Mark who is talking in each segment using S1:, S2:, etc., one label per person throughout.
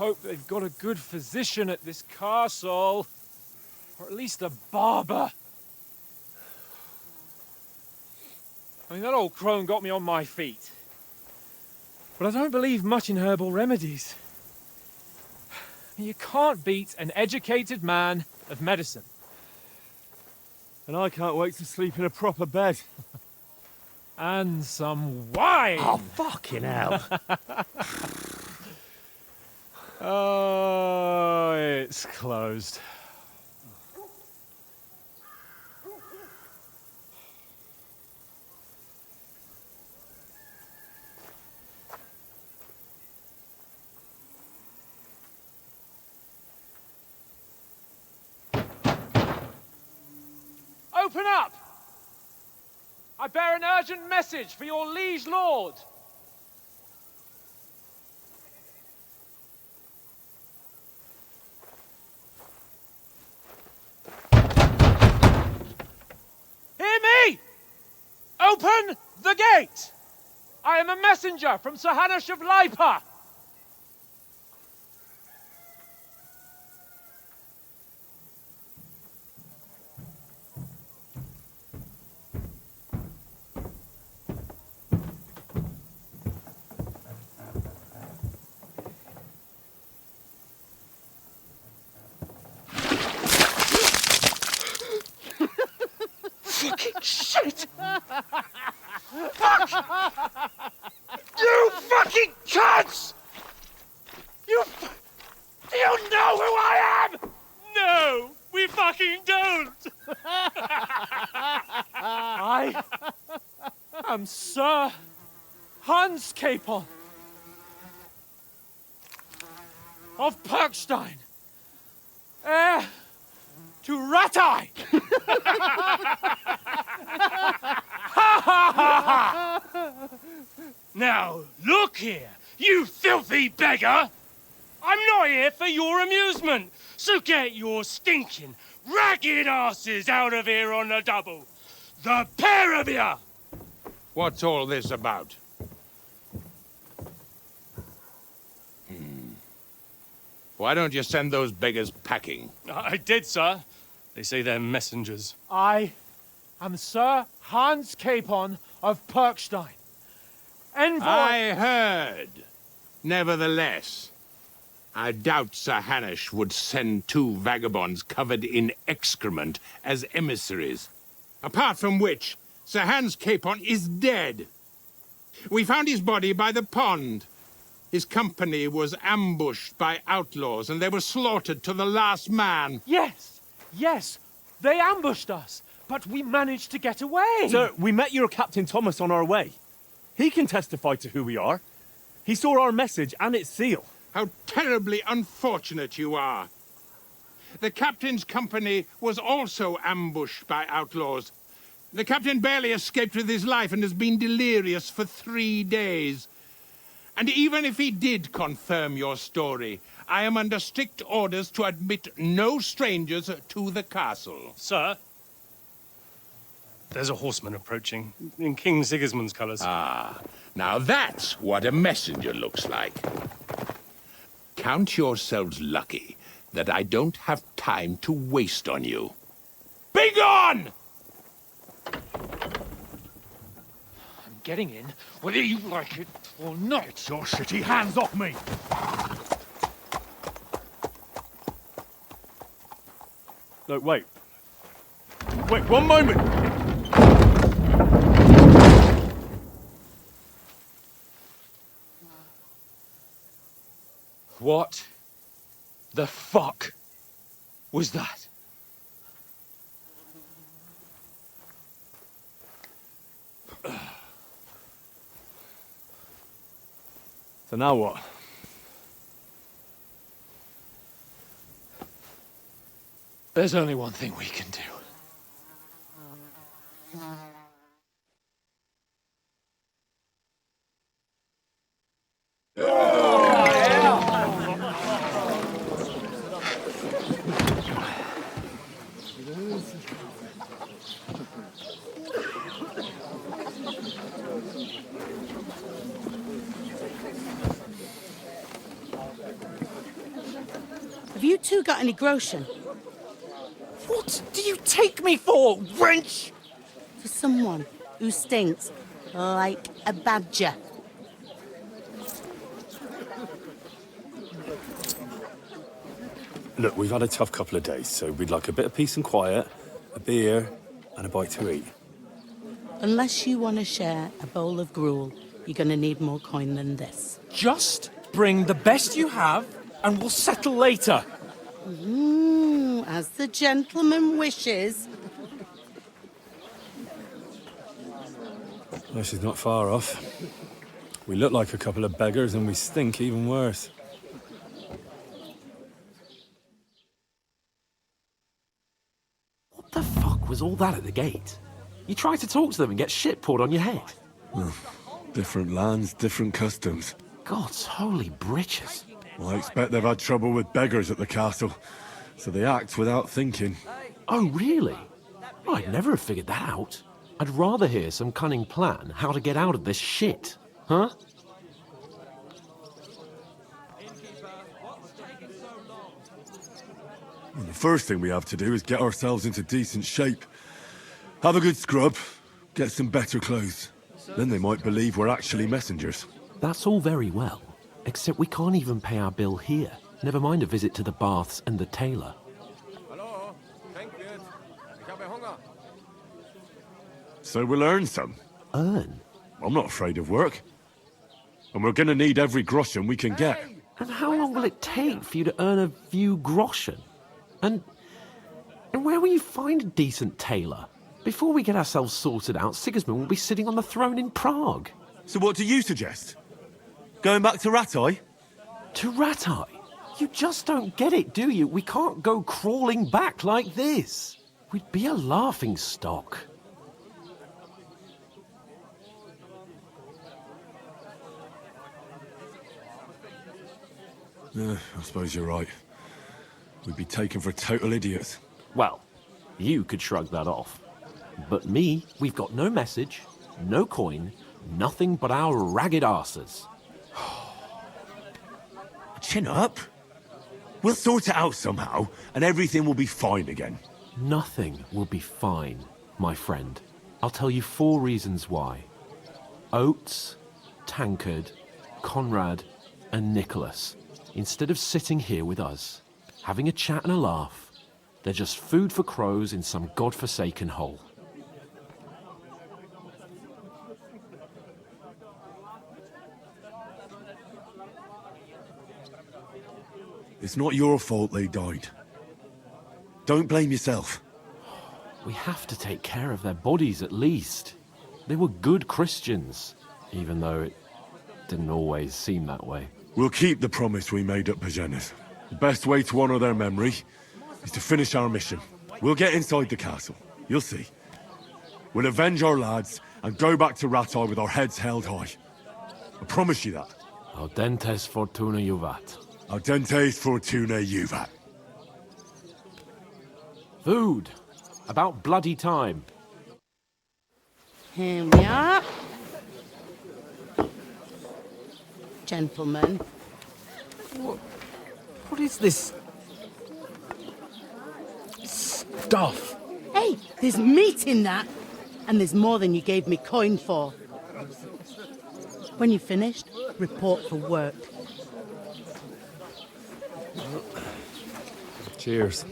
S1: hope they've got a good physician at this castle. Or at least a barber. I mean, that old crone got me on my feet. But I don't believe much in herbal remedies. You can't beat an educated man of medicine.
S2: And I can't wait to sleep in a proper bed.
S1: And some wine!
S2: Oh, fucking hell.
S1: Oh, it's closed. Open up! I bear an urgent message for your liege lord. Hear me! Open the gate! I am a messenger from Sir Hanush of Lipa. Fucking shit! Fuck! You fucking cunts! Do you know who I am? No, we fucking don't! I am Sir Hans Capon of Perkstein, heir to Ratai!
S3: Now, look here, you filthy beggar! I'm not here for your amusement, so get your stinking, ragged asses out of here on the double. The pair of you!
S4: What's all this about? Why don't you send those beggars packing?
S3: I did, sir. They say they're messengers.
S1: I am Sir Hans Capon of Perkstein. Envoy...
S4: I heard. Nevertheless, I doubt Sir Hanush would send two vagabonds covered in excrement as emissaries. Apart from which, Sir Hans Capon is dead. We found his body by the pond. His company was ambushed by outlaws, and they were slaughtered to the last man.
S1: Yes, yes, they ambushed us, but we managed to get away.
S2: Sir, we met your Captain Thomas on our way. He can testify to who we are. He saw our message and its seal.
S4: How terribly unfortunate you are. The captain's company was also ambushed by outlaws. The captain barely escaped with his life and has been delirious for 3 days. And even if he did confirm your story, I am under strict orders to admit no strangers to the castle.
S3: Sir, there's a horseman approaching, in King Sigismund's colours.
S4: Ah, now that's what a messenger looks like. Count yourselves lucky that I don't have time to waste on you. Be gone!
S1: I'm getting in, whether you like it or not.
S2: Get your shitty hands off me! No, wait. Wait, one moment!
S1: What the fuck was that?
S2: So now what?
S1: There's only one thing we can do.
S5: two got any groschen?
S2: What do you take me for, wench?
S5: For someone who stinks like a badger.
S6: Look, we've had a tough couple of days, so we'd like a bit of peace and quiet, a beer, and a bite to eat.
S5: Unless you want to share a bowl of gruel, you're going to need more coin than this.
S2: Just bring the best you have, and we'll settle later.
S5: As the gentleman wishes.
S6: Well, she's not far off. We look like a couple of beggars, and we stink even worse.
S7: What the fuck was all that at the gate? You try to talk to them and get shit poured on your head.
S8: Different lands, different customs.
S7: God's holy britches.
S8: Well, I expect they've had trouble with beggars at the castle, so they act without thinking.
S7: Oh, really? Well, I'd never have figured that out. I'd rather hear some cunning plan how to get out of this shit. Huh?
S8: Well, the first thing we have to do is get ourselves into decent shape. Have a good scrub, get some better clothes. Then they might believe we're actually messengers.
S7: That's all very well, except we can't even pay our bill here. Never mind a visit to the baths and the tailor.
S8: So we'll earn some.
S7: Earn?
S8: I'm not afraid of work. And we're gonna need every groschen we can get.
S7: And how long will it take for you to earn a few groschen? And where will you find a decent tailor? Before we get ourselves sorted out, Sigismund will be sitting on the throne in Prague.
S8: So what do you suggest? Going back to Ratai?
S7: To Ratai? You just don't get it, do you? We can't go crawling back like this. We'd be a laughing stock.
S8: I suppose you're right. We'd be taken for total idiots.
S7: Well, you could shrug that off. But me, we've got no message, no coin, nothing but our ragged arses.
S8: Chin up. We'll sort it out somehow, and everything will be fine again.
S7: Nothing will be fine, my friend. I'll tell you 4 reasons why. Oates, Tankard, Conrad, and Nicholas, instead of sitting here with us, having a chat and a laugh, they're just food for crows in some godforsaken hole.
S8: It's not your fault they died. Don't blame yourself.
S7: We have to take care of their bodies at least. They were good Christians, even though it didn't always seem that way.
S8: We'll keep the promise we made at Pagenis. The best way to honor their memory is to finish our mission. We'll get inside the castle. You'll see. We'll avenge our lads and go back to Ratai with our heads held high. I promise you that.
S7: Audentes fortuna juvat.
S8: Audentes fortuna juvat.
S7: Food. About bloody time.
S5: Here we are. Gentlemen.
S2: What is this stuff?
S5: Hey, there's meat in that. And there's more than you gave me coin for. When you're finished, report for work.
S6: Cheers.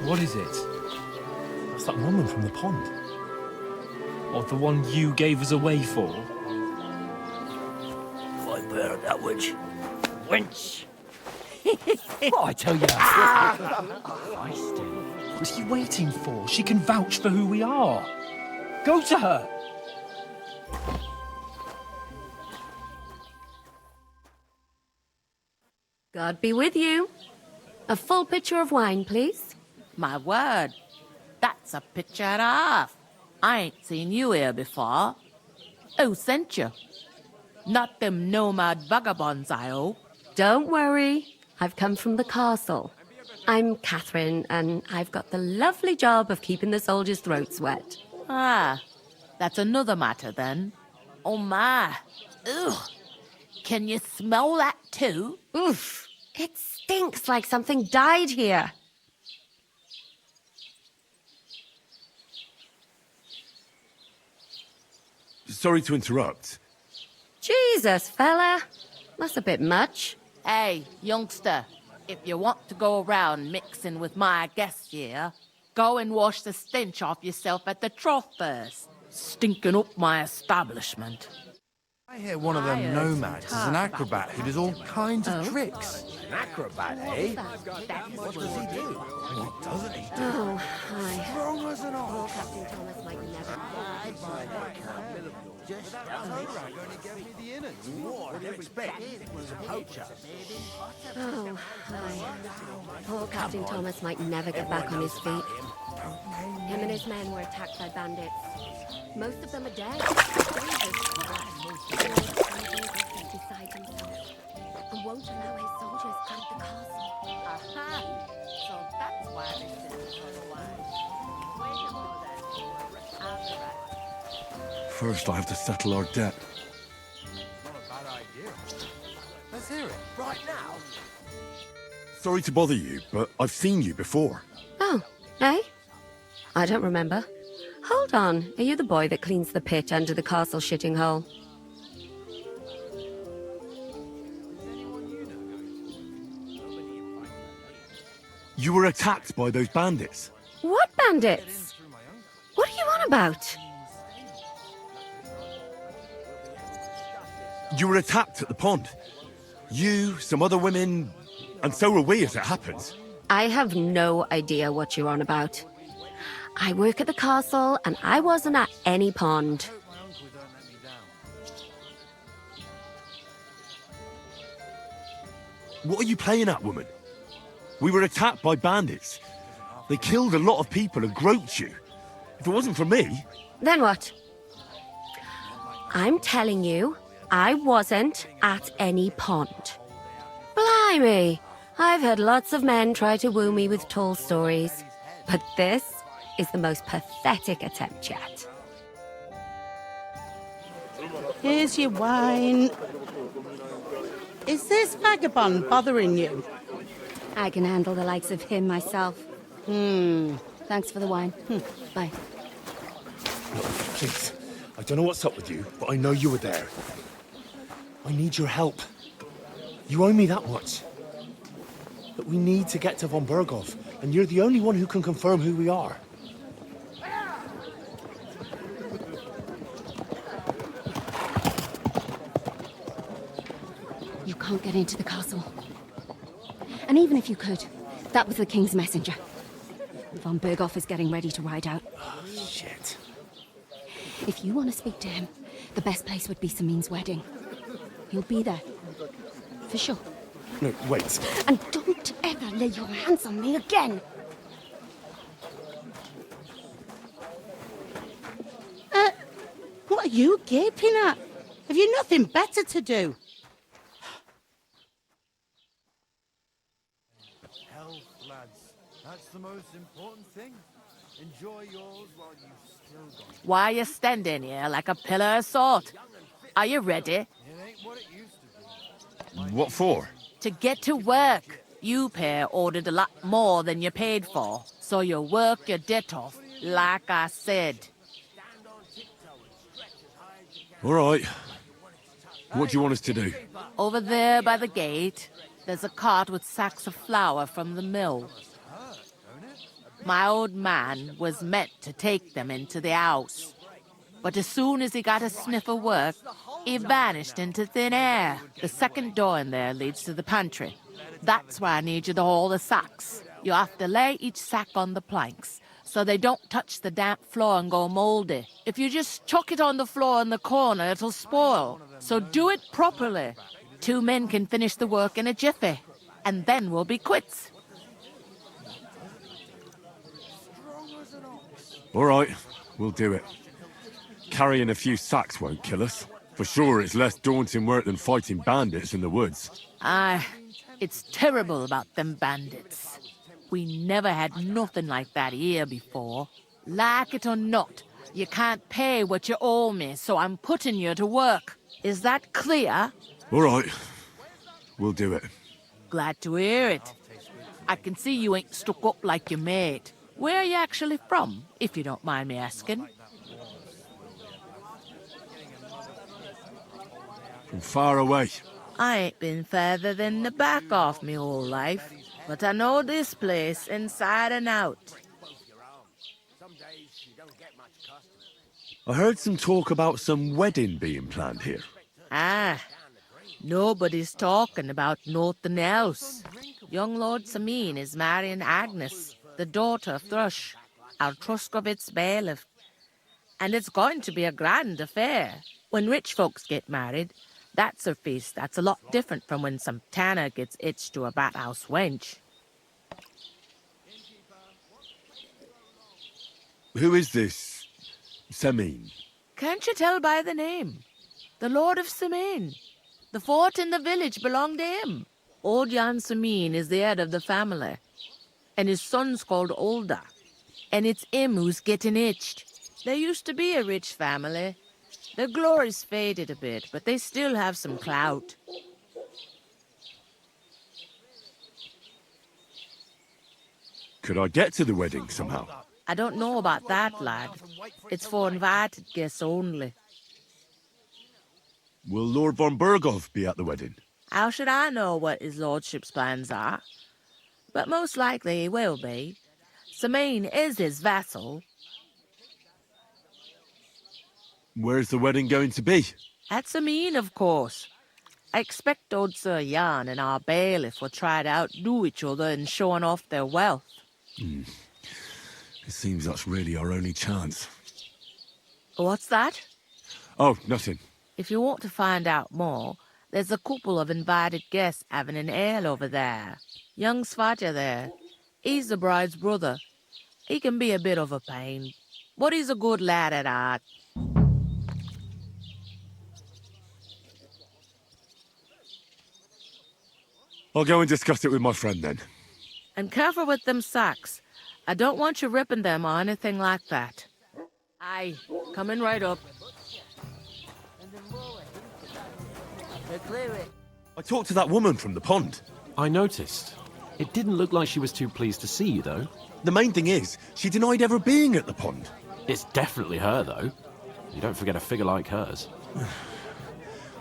S1: What is it?
S6: That's that woman from the pond.
S1: Or the one you gave us away for?
S2: Right there, that witch. Wench!
S1: What I tell you? What are you waiting for? She can vouch for who we are. Go to her.
S9: God be with you. A full pitcher of wine, please.
S10: My word, that's a picture and a half. I ain't seen you here before. Who sent you? Not them nomad vagabonds, I hope.
S9: Don't worry. I've come from the castle. I'm Catherine, and I've got the lovely job of keeping the soldiers' throats wet.
S10: Ah, that's another matter then. Oh my. Ugh. Can you smell that too?
S9: Oof. It stinks like something died here.
S8: Sorry to interrupt.
S9: Jesus, fella. That's a bit much.
S10: Hey, youngster, if you want to go around mixing with my guests here, go and wash the stench off yourself at the trough first. Stinking up my establishment.
S11: I hear one of them nomads is an acrobat who does all kinds of tricks.
S12: An acrobat, eh? What does he do?
S11: What doesn't he do?
S9: Oh, hi.
S11: Strong as an ox.
S9: Captain Thomas might never.
S11: Just only gave me the innards. What do you expect? Was a poacher.
S9: Oh, hi. Poor Captain Thomas might never get back on his feet. Him and his men were attacked by bandits. Most of them are dead. Beside himself, and won't allow his soldiers out of the castle.
S10: Aha! So that's why they sit for a while. Wait a moment then. I'll be right.
S8: First, I have to settle our debt.
S11: Not a bad idea. Let's hear it. Right now.
S8: Sorry to bother you, but I've seen you before.
S9: Oh, eh? I don't remember. Hold on. Are you the boy that cleans the pit under the castle shitting hole?
S8: You were attacked by those bandits.
S9: What bandits? What are you on about?
S8: You were attacked at the pond. You, some other women, and so were we, as it happens.
S9: I have no idea what you're on about. I work at the castle, and I wasn't at any pond.
S8: What are you playing at, woman? We were attacked by bandits. They killed a lot of people and groped you. If it wasn't for me...
S9: Then what? I'm telling you, I wasn't at any pond. Blimey! I've had lots of men try to woo me with tall stories, but this is the most pathetic attempt yet.
S5: Here's your wine. Is this vagabond bothering you?
S9: I can handle the likes of him myself. Thanks for the wine. Bye.
S2: Look, please. I don't know what's up with you, but I know you were there. I need your help. You owe me that much. But we need to get to von Berghoff, and you're the only one who can confirm who we are.
S9: You can't get into the castle. And even if you could, that was the king's messenger. Von Berghoff is getting ready to ride out.
S2: Oh, shit.
S9: If you want to speak to him, the best place would be Samin's wedding. He'll be there. For sure.
S2: No, wait.
S9: And don't ever lay your hands on me again!
S5: What are you gaping at? Have you nothing better to do?
S11: Health, lads. That's the most important thing. Enjoy yours while you've still got it.
S10: Why are you standing here like a pillar of salt? Are you ready?
S11: It ain't what it used to be.
S8: What for?
S10: To get to work. You pair ordered a lot more than you paid for, so you work your debt off, like I said.
S8: All right. What do you want us to do?
S10: Over there by the gate, there's a cart with sacks of flour from the mill. My old man was meant to take them into the house. But as soon as he got a sniff of work, he vanished into thin air. The second door in there leads to the pantry. That's why I need you to haul the sacks. You have to lay each sack on the planks, so they don't touch the damp floor and go mouldy. If you just chuck it on the floor in the corner, it'll spoil. So do it properly. 2 men can finish the work in a jiffy, and then we'll be quits.
S8: All right, we'll do it. Carrying a few sacks won't kill us. For sure, it's less daunting work than fighting bandits in the woods.
S10: Aye, it's terrible about them bandits. We never had nothing like that here before. Like it or not, You can't pay what you owe me, so I'm putting you to work. Is that clear?
S8: All right. We'll do it.
S10: Glad to hear it. I can see you ain't stuck up like your mate. Where are you actually from, if you don't mind me asking?
S8: From far away.
S10: I ain't been further than the back off me whole life, but I know this place inside and out.
S8: I heard some talk about some wedding being planned here.
S10: Ah, nobody's talking about nothing else. Young Lord Sameen is marrying Agnes, the daughter of Thrush, our Truscovitz bailiff. And it's going to be a grand affair. When rich folks get married, that's a feast that's a lot different from when some tanner gets hitched to a bathouse wench.
S8: Who is this Sameen?
S10: Can't you tell by the name? The Lord of Sameen. The fort in the village belonged to him. Old Jan Sameen is the head of the family, and his son's called Olda. And it's him who's getting hitched. There used to be a rich family. Their glory's faded a bit, but they still have some clout.
S8: Could I get to the wedding somehow?
S10: I don't know about that, lad. It's for invited guests only.
S8: Will Lord von Berghoff be at the wedding?
S10: How should I know what his lordship's plans are? But most likely he will be. Sameen is his vassal.
S8: Where's the wedding going to be?
S10: At Sameen, of course. I expect old Sir Jan and our bailiff will try to outdo each other in showing off their wealth.
S8: It seems that's really our only chance.
S10: What's that?
S8: Oh, nothing.
S10: If you want to find out more, there's a couple of invited guests having an ale over there. Young Svatja there. He's the bride's brother. He can be a bit of a pain, but he's a good lad at heart.
S8: I'll go and discuss it with my friend then.
S10: And careful with them sacks. I don't want you ripping them or anything like that. Aye, coming right up.
S8: I talked to that woman from the pond.
S7: I noticed. It didn't look like she was too pleased to see you, though.
S8: The main thing is, she denied ever being at the pond.
S7: It's definitely her, though. You don't forget a figure like hers.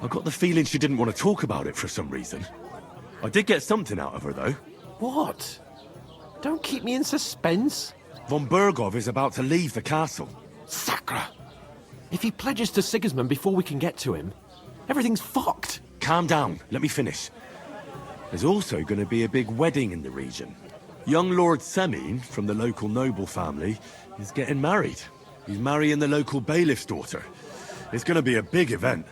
S8: I got the feeling she didn't want to talk about it for some reason. I did get something out of her, though.
S7: What? Don't keep me in suspense.
S8: Von Berghoff is about to leave the castle.
S7: Sacra! If he pledges to Sigismund before we can get to him, everything's fucked.
S8: Calm down. Let me finish. There's also going to be a big wedding in the region. Young Lord Semine, from the local noble family, is getting married. He's marrying the local bailiff's daughter. It's going to be a big event.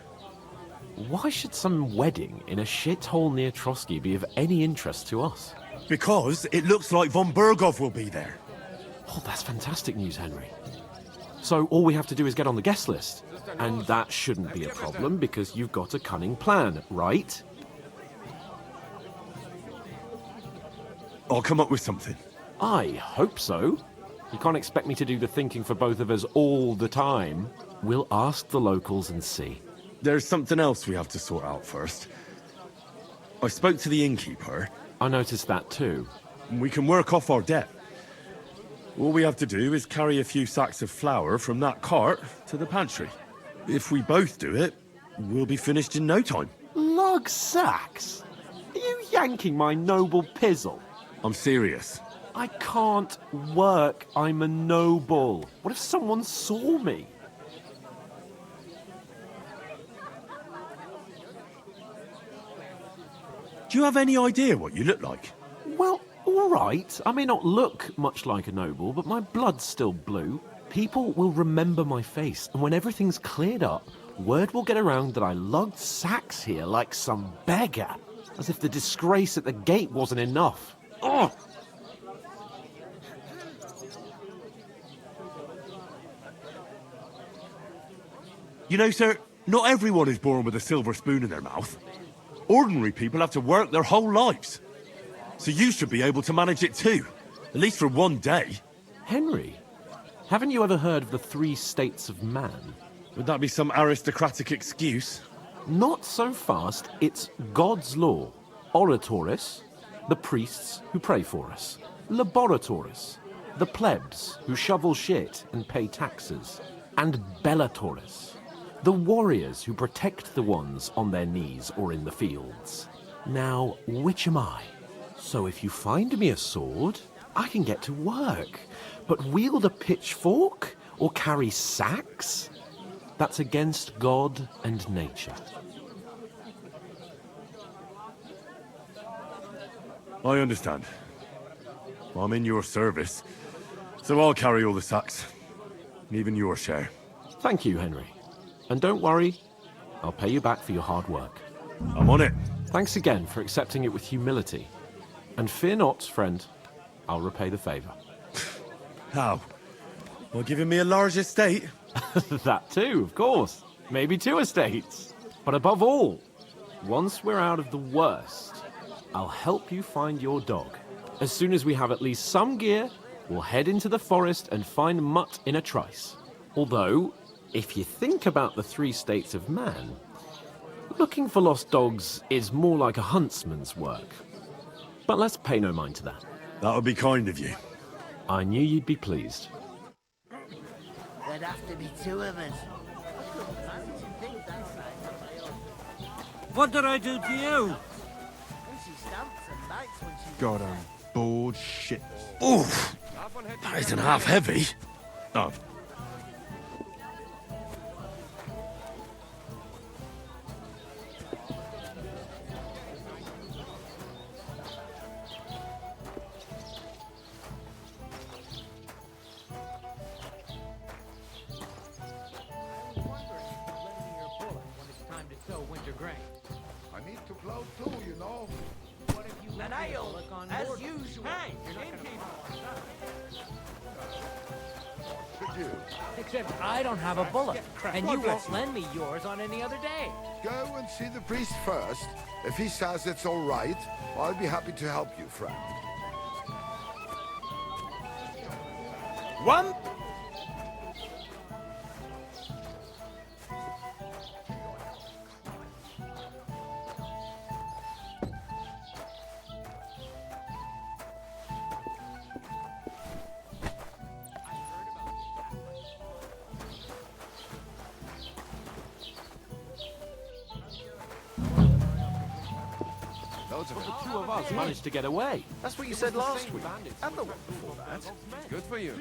S7: Why should some wedding in a shithole near Trotsky be of any interest to us?
S8: Because it looks like von Berghoff will be there.
S7: Oh, that's fantastic news, Henry. So all we have to do is get on the guest list. And that shouldn't be a problem because you've got a cunning plan, right?
S8: I'll come up with something.
S7: I hope so. You can't expect me to do the thinking for both of us all the time. We'll ask the locals and see.
S8: There's something else we have to sort out first. I spoke to the innkeeper.
S7: I noticed that too.
S8: We can work off our debt. All we have to do is carry a few sacks of flour from that cart to the pantry. If we both do it, we'll be finished in no time.
S7: Lug sacks? Are you yanking my noble pizzle?
S8: I'm serious.
S7: I can't work. I'm a noble. What if someone saw me?
S8: Do you have any idea what you look like?
S7: Well, all right. I may not look much like a noble, but my blood's still blue. People will remember my face, and when everything's cleared up, word will get around that I lugged sacks here like some beggar, as if the disgrace at the gate wasn't enough. Ugh!
S8: You know, sir, not everyone is born with a silver spoon in their mouth. Ordinary people have to work their whole lives. So you should be able to manage it too, at least for one day.
S7: Henry, Haven't you ever heard of the 3 states of man?
S8: Would that be some aristocratic excuse?
S7: Not so fast. It's God's law. Oratoris, the priests who pray for us. Laboratoris, the plebs who shovel shit and pay taxes. And Bellatoris, the warriors who protect the ones on their knees or in the fields. Now, which am I? So if you find me a sword, I can get to work. But wield a pitchfork or carry sacks? That's against God and nature.
S8: I understand. I'm in your service, so I'll carry all the sacks. Even your share.
S7: Thank you, Henry. And don't worry, I'll pay you back for your hard work.
S8: I'm on it.
S7: Thanks again for accepting it with humility. And fear not, friend, I'll repay the favor.
S8: How? Well, giving me a large estate?
S7: That too, of course. Maybe 2 estates. But above all, once we're out of the worst, I'll help you find your dog. As soon as we have at least some gear, we'll head into the forest and find Mutt in a trice. Although, if you think about the 3 states of man, looking for lost dogs is more like a huntsman's work. But let's pay no mind to that.
S8: That would be kind of you.
S7: I knew you'd be pleased.
S12: There'd have to be 2 of us.
S3: What did I do to you?
S11: God, I'm bored shit.
S8: Oof! That isn't half heavy. Oh.
S11: I need to plow too, you know.
S12: An ale, as usual.
S3: Hey,
S11: Could you?
S13: Except I don't have a bullet, and you won't lend me yours on any other day.
S11: Go and see the priest first. If he says it's all right, I'll be happy to help you, friend.
S3: One.
S7: The 2 of us managed to get away.
S14: That's what you said last week. And the one before that. Good for you.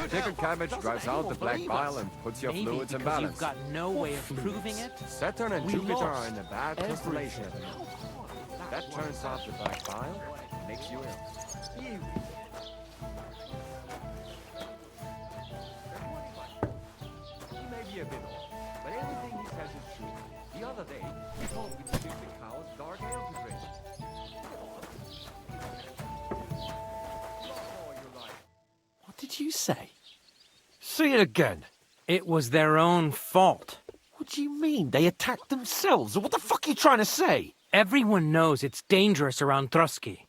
S14: Pickled cabbage drives out the black bile and puts your
S13: Maybe
S14: fluids in
S13: because
S14: balance.
S13: you've got no way of proving it.
S14: Saturn and
S13: We
S14: Jupiter
S13: lost
S14: are in a bad constellation. That turns off the black bile and makes you ill. He may be a bit off, but everything he says is true. The other day, he told me to give the cows dark ale to drink.
S7: What did you say? Say it again.
S13: It was their own fault.
S7: What do you mean? They attacked themselves? What the fuck are you trying to say?
S13: Everyone knows it's dangerous around Trotsky.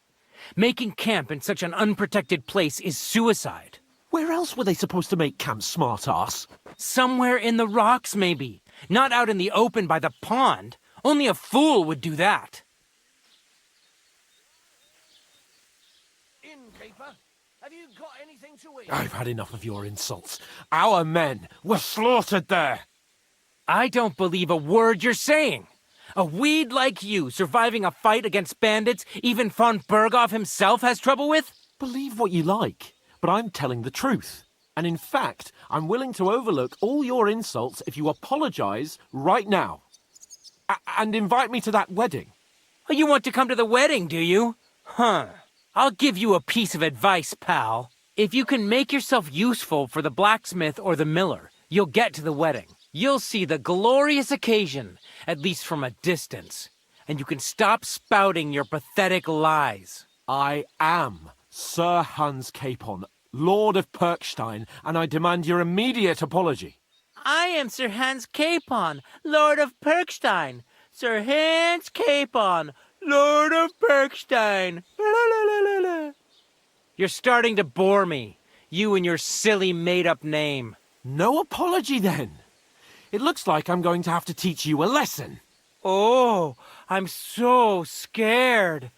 S13: Making camp in such an unprotected place is suicide.
S7: Where else were they supposed to make camp, smart-ass?
S13: Somewhere in the rocks, maybe. Not out in the open by the pond. Only a fool would do that.
S12: Innkeeper, have you got anything to eat?
S7: I've had enough of your insults. Our men were slaughtered there.
S13: I don't believe a word you're saying. A weed like you surviving a fight against bandits even von Berghoff himself has trouble with?
S7: Believe what you like, but I'm telling the truth. And in fact, I'm willing to overlook all your insults if you apologize right now. And invite me to that wedding.
S13: Oh, you want to come to the wedding, do you? Huh. I'll give you a piece of advice, pal. If you can make yourself useful for the blacksmith or the miller, you'll get to the wedding. You'll see the glorious occasion, at least from a distance. And you can stop spouting your pathetic lies.
S7: I am Sir Hans Capon, Lord of Perkstein, and I demand your immediate apology.
S13: I am Sir Hans Capon, Lord of Perkstein. Sir Hans Capon, Lord of Perkstein. You're starting to bore me. You and your silly made-up name.
S7: No apology, then. It looks like I'm going to have to teach you a lesson.
S13: Oh, I'm so scared.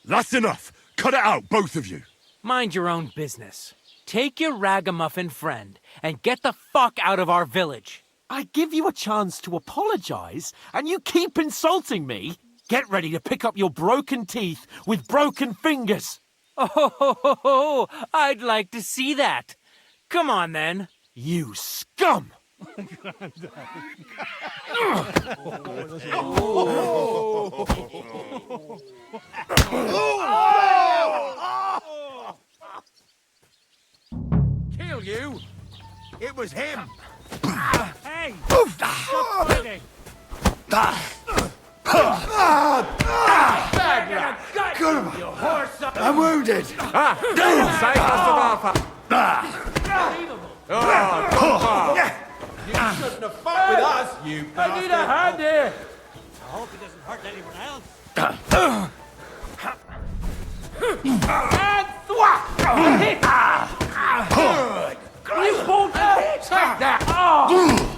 S8: That's enough! Cut it out, both of you!
S13: Mind your own business. Take your ragamuffin friend and get the fuck out of our village.
S7: I give you a chance to apologize, and you keep insulting me? Get ready to pick up your broken teeth with broken fingers.
S13: Oh, I'd like to see that. Come on, then.
S7: You scum!
S11: Kill you? It was him.
S3: Hey! Stop fighting!
S11: I'm wounded.
S12: You shouldn't have fought with us, you bastard.
S3: I need a hand here!
S12: I hope he doesn't hurt anyone else.
S3: You won't take that! Oh.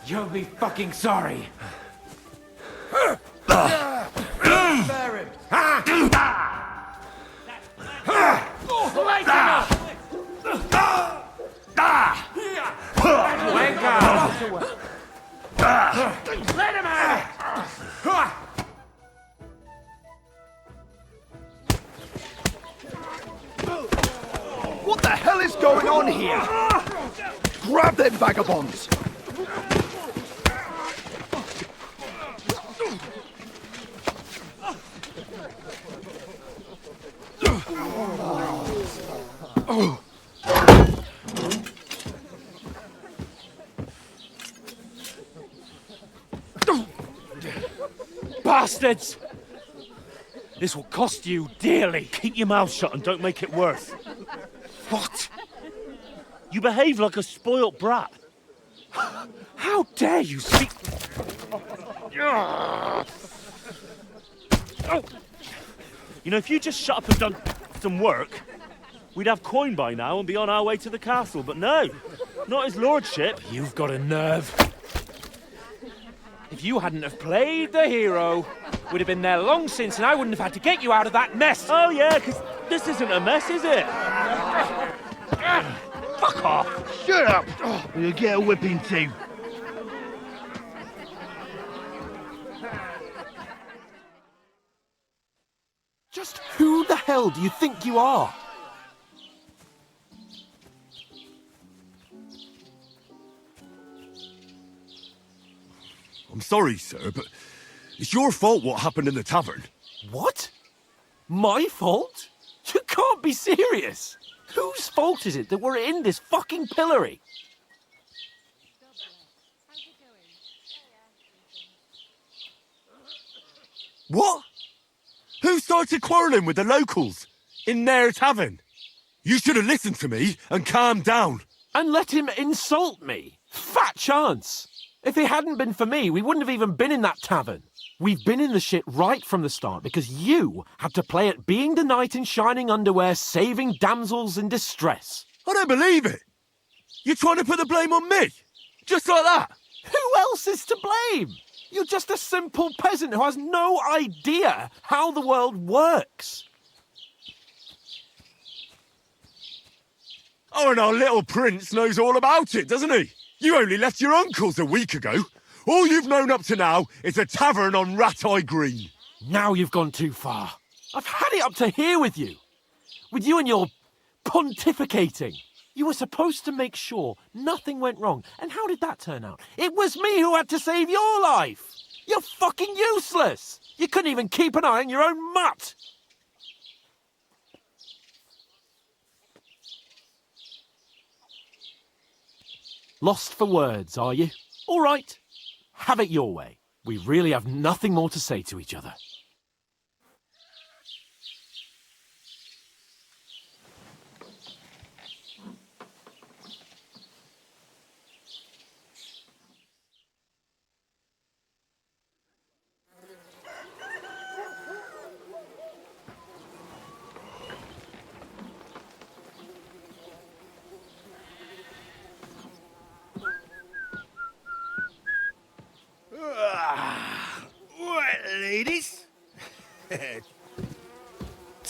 S13: You'll be fucking sorry.
S12: Spare him.
S3: Let him out!
S11: What the hell is going on here? Grab them vagabonds!
S3: Bastards! This will cost you dearly.
S2: Keep your mouth shut and don't make it worse.
S3: What?
S2: You behave like a spoilt brat.
S3: How dare you speak...
S2: You know, if you just shut up and done some work, we'd have coin by now and be on our way to the castle. But no, not his lordship.
S1: You've got a nerve. If you hadn't have played the hero, we'd have been there long since and I wouldn't have had to get you out of that mess.
S2: Oh yeah, because this isn't a mess, is it?
S11: Fuck off! Shut up! You'll get a whipping too.
S7: Just who the hell do you think you are?
S8: I'm sorry, sir, but it's your fault what happened in the tavern.
S7: What? My fault? You can't be serious. Whose fault is it that we're in this fucking pillory?
S8: What? Who started quarrelling with the locals in their tavern? You should have listened to me and calmed down.
S7: And let him insult me? Fat chance. If it hadn't been for me, we wouldn't have even been in that tavern. We've been in the shit right from the start because you had to play at being the knight in shining underwear, saving damsels in distress.
S8: I don't believe it. You're trying to put the blame on me? Just like that?
S7: Who else is to blame? You're just a simple peasant who has no idea how the world works.
S8: Oh, and our little prince knows all about it, doesn't he? You only left your uncle's a week ago. All you've known up to now is a tavern on Rat-Eye Green.
S7: Now you've gone too far. I've had it up to here with you. With you and your pontificating. You were supposed to make sure nothing went wrong. And how did that turn out? It was me who had to save your life. You're fucking useless. You couldn't even keep an eye on your own mutt. Lost for words, are you? All right. Have it your way. We really have nothing more to say to each other.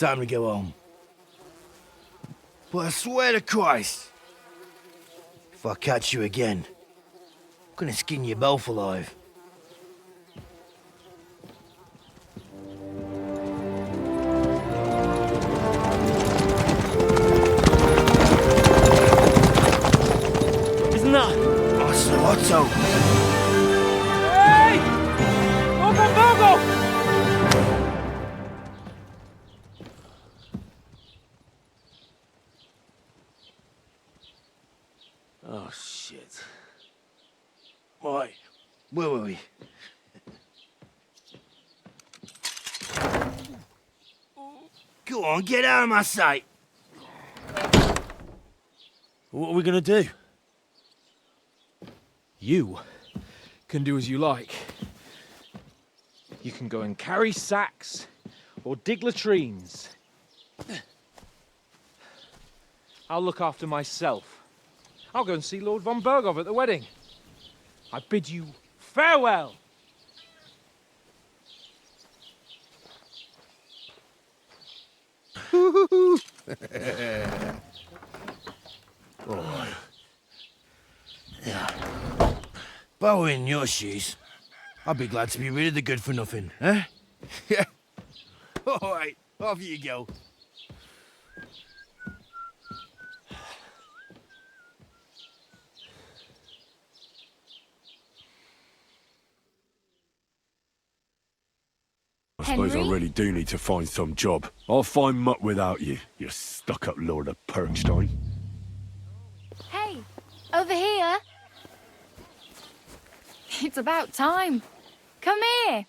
S11: time to go home. But I swear to Christ, if I catch you again, I'm gonna skin you both alive.
S2: Isn't that?
S11: Otto!
S1: Hey! Open Bogo!
S11: Oh, shit. Right, where were we? Go on, get out of my sight!
S2: What are we gonna do?
S1: You can do as you like. You can go and carry sacks or dig latrines. I'll look after myself. I'll go and see Lord von Bergov at the wedding. I bid you farewell.
S11: Oh. Yeah. If I were in your shoes, I'd be glad to be rid of the good for nothing, eh? Yeah. All right, off you go.
S8: I suppose I really do need to find some job. I'll find mutt without you, you stuck-up Lord of Perkstein.
S15: Hey, over here. It's about time. Come here.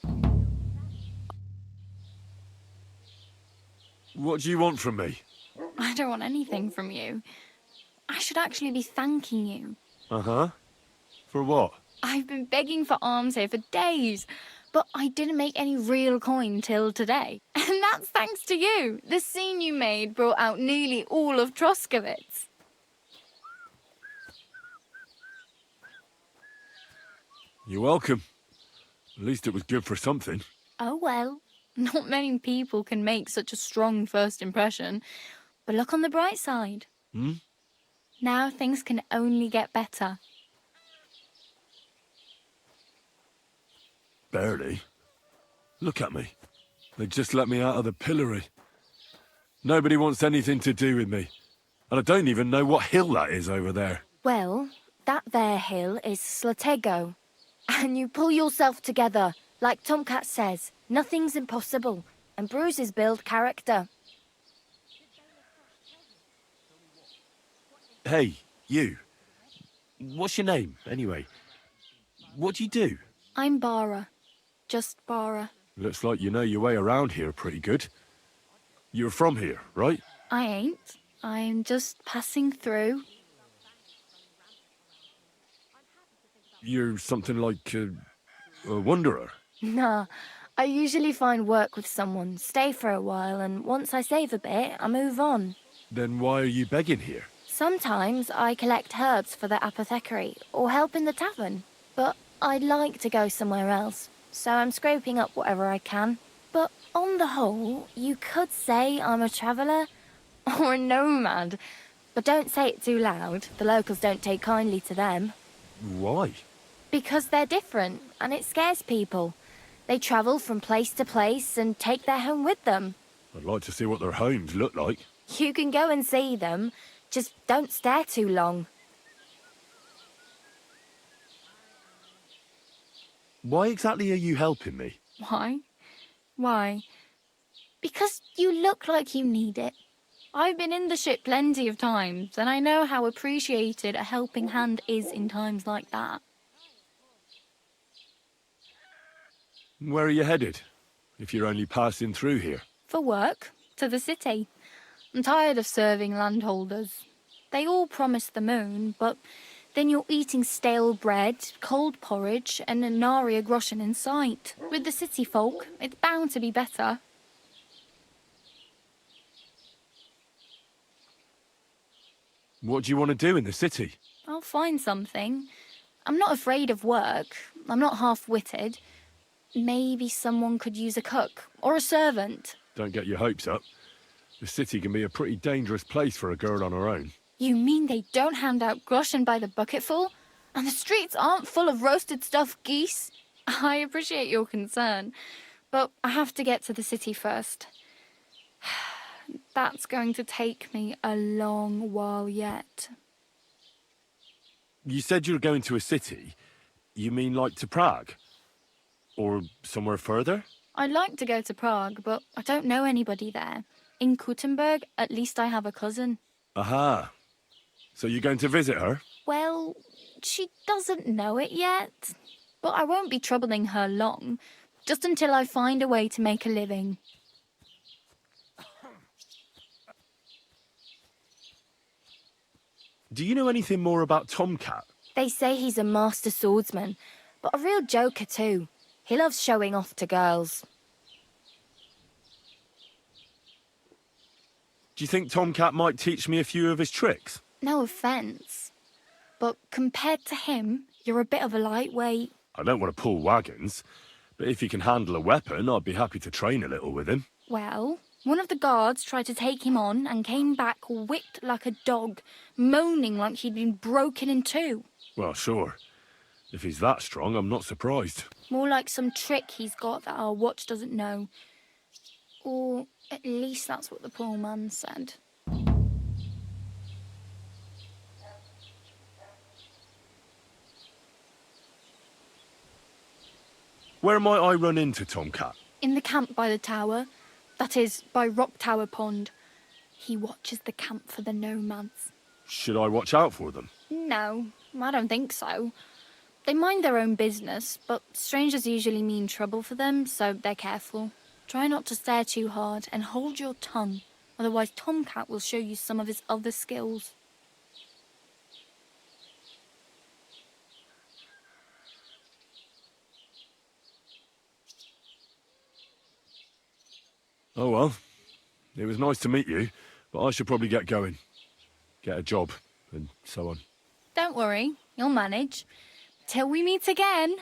S8: What do you want from me?
S15: I don't want anything from you. I should actually be thanking you.
S8: Uh-huh. For what?
S15: I've been begging for alms here for days, but I didn't make any real coin till today. And that's thanks to you. The scene you made brought out nearly all of Troskowitz.
S8: You're welcome. At least it was good for something.
S15: Oh well, not many people can make such a strong first impression. But look on the bright side.
S8: Hmm?
S15: Now things can only get better.
S8: Barely. Look at me. They just let me out of the pillory. Nobody wants anything to do with me. And I don't even know what hill that is over there.
S15: Well, that there hill is Slatego. And you pull yourself together. Like Tomcat says, nothing's impossible. And bruises build character.
S2: Hey, you. What's your name, anyway? What do you do?
S15: I'm Bara. Just Bara.
S8: Looks like you know your way around here pretty good. You're from here, right?
S15: I ain't. I'm just passing through.
S8: You're something like a wanderer.
S15: Nah, I usually find work with someone, stay for a while, and once I save a bit, I move on.
S8: Then why are you begging here?
S15: Sometimes I collect herbs for the apothecary, or help in the tavern. But I'd like to go somewhere else, so I'm scraping up whatever I can. But on the whole, you could say I'm a traveller, or a nomad. But don't say it too loud, the locals don't take kindly to them.
S8: Why?
S15: Because they're different, and it scares people. They travel from place to place and take their home with them.
S8: I'd like to see what their homes look like.
S15: You can go and see them, just don't stare too long.
S2: Why exactly are you helping me?
S15: Why? Why? Because you look like you need it. I've been in the ship plenty of times, and I know how appreciated a helping hand is in times like that.
S8: Where are you headed? If you're only passing through here.
S15: For work, to the city. I'm tired of serving landholders. They all promise the moon, but then you're eating stale bread, cold porridge, and a nary a groschen in sight. With the city folk, it's bound to be better.
S8: What do you want to do in the city?
S15: I'll find something. I'm not afraid of work. I'm not half-witted. Maybe someone could use a cook or a servant.
S8: Don't get your hopes up. The city can be a pretty dangerous place for a girl on her own.
S15: You mean they don't hand out groschen by the bucketful? And the streets aren't full of roasted stuffed geese? I appreciate your concern, but I have to get to the city first. That's going to take me a long while yet.
S8: You said you were going to a city. You mean like to Prague? Or somewhere further?
S15: I'd like to go to Prague, but I don't know anybody there. In Kuttenberg, at least I have a cousin.
S8: Aha. So you're going to visit her?
S15: Well, she doesn't know it yet. But I won't be troubling her long, just until I find a way to make a living.
S8: Do you know anything more about Tomcat?
S15: They say he's a master swordsman, but a real joker too. He loves showing off to girls.
S8: Do you think Tomcat might teach me a few of his tricks?
S15: No offence, but compared to him, you're a bit of a lightweight.
S8: I don't want to pull wagons, but if he can handle a weapon, I'd be happy to train a little with him.
S15: Well, one of the guards tried to take him on and came back whipped like a dog, moaning like he'd been broken in two.
S8: Well, sure. If he's that strong, I'm not surprised.
S15: More like some trick he's got that our watch doesn't know. Or at least that's what the poor man said.
S8: Where might I run into Tomcat?
S15: In the camp by the tower. That is, by Rock Tower Pond. He watches the camp for the nomads.
S8: Should I watch out for them?
S15: No, I don't think so. They mind their own business, but strangers usually mean trouble for them, so they're careful. Try not to stare too hard and hold your tongue, otherwise Tomcat will show you some of his other skills.
S8: Oh well, it was nice to meet you, but I should probably get going. Get a job, and so on.
S15: Don't worry, you'll manage. Till we meet again.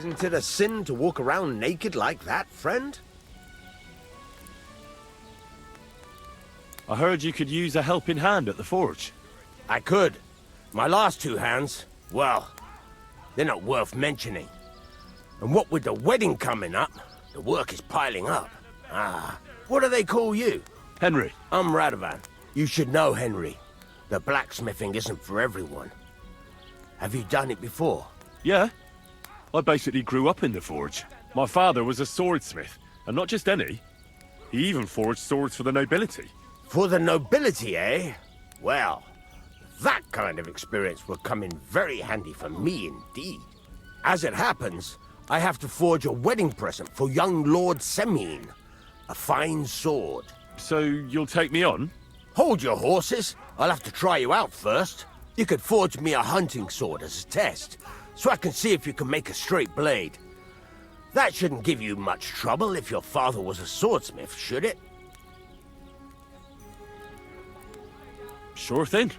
S11: Isn't it a sin to walk around naked like that, friend?
S8: I heard you could use a helping hand at the forge.
S11: I could. My last two hands, well, they're not worth mentioning. And what with the wedding coming up, the work is piling up. Ah, what do they call you?
S8: Henry.
S11: I'm Radovan. You should know, Henry. The blacksmithing isn't for everyone. Have you done it before?
S8: Yeah. I basically grew up in the forge. My father was a swordsmith, and not just any. He even forged swords for the nobility.
S11: For the nobility, eh? Well, that kind of experience will come in very handy for me indeed. As it happens, I have to forge a wedding present for young Lord Semine. A fine sword.
S8: So you'll take me on?
S11: Hold your horses. I'll have to try you out first. You could forge me a hunting sword as a test, so I can see if you can make a straight blade. That shouldn't give you much trouble if your father was a swordsmith, should it?
S8: Sure thing.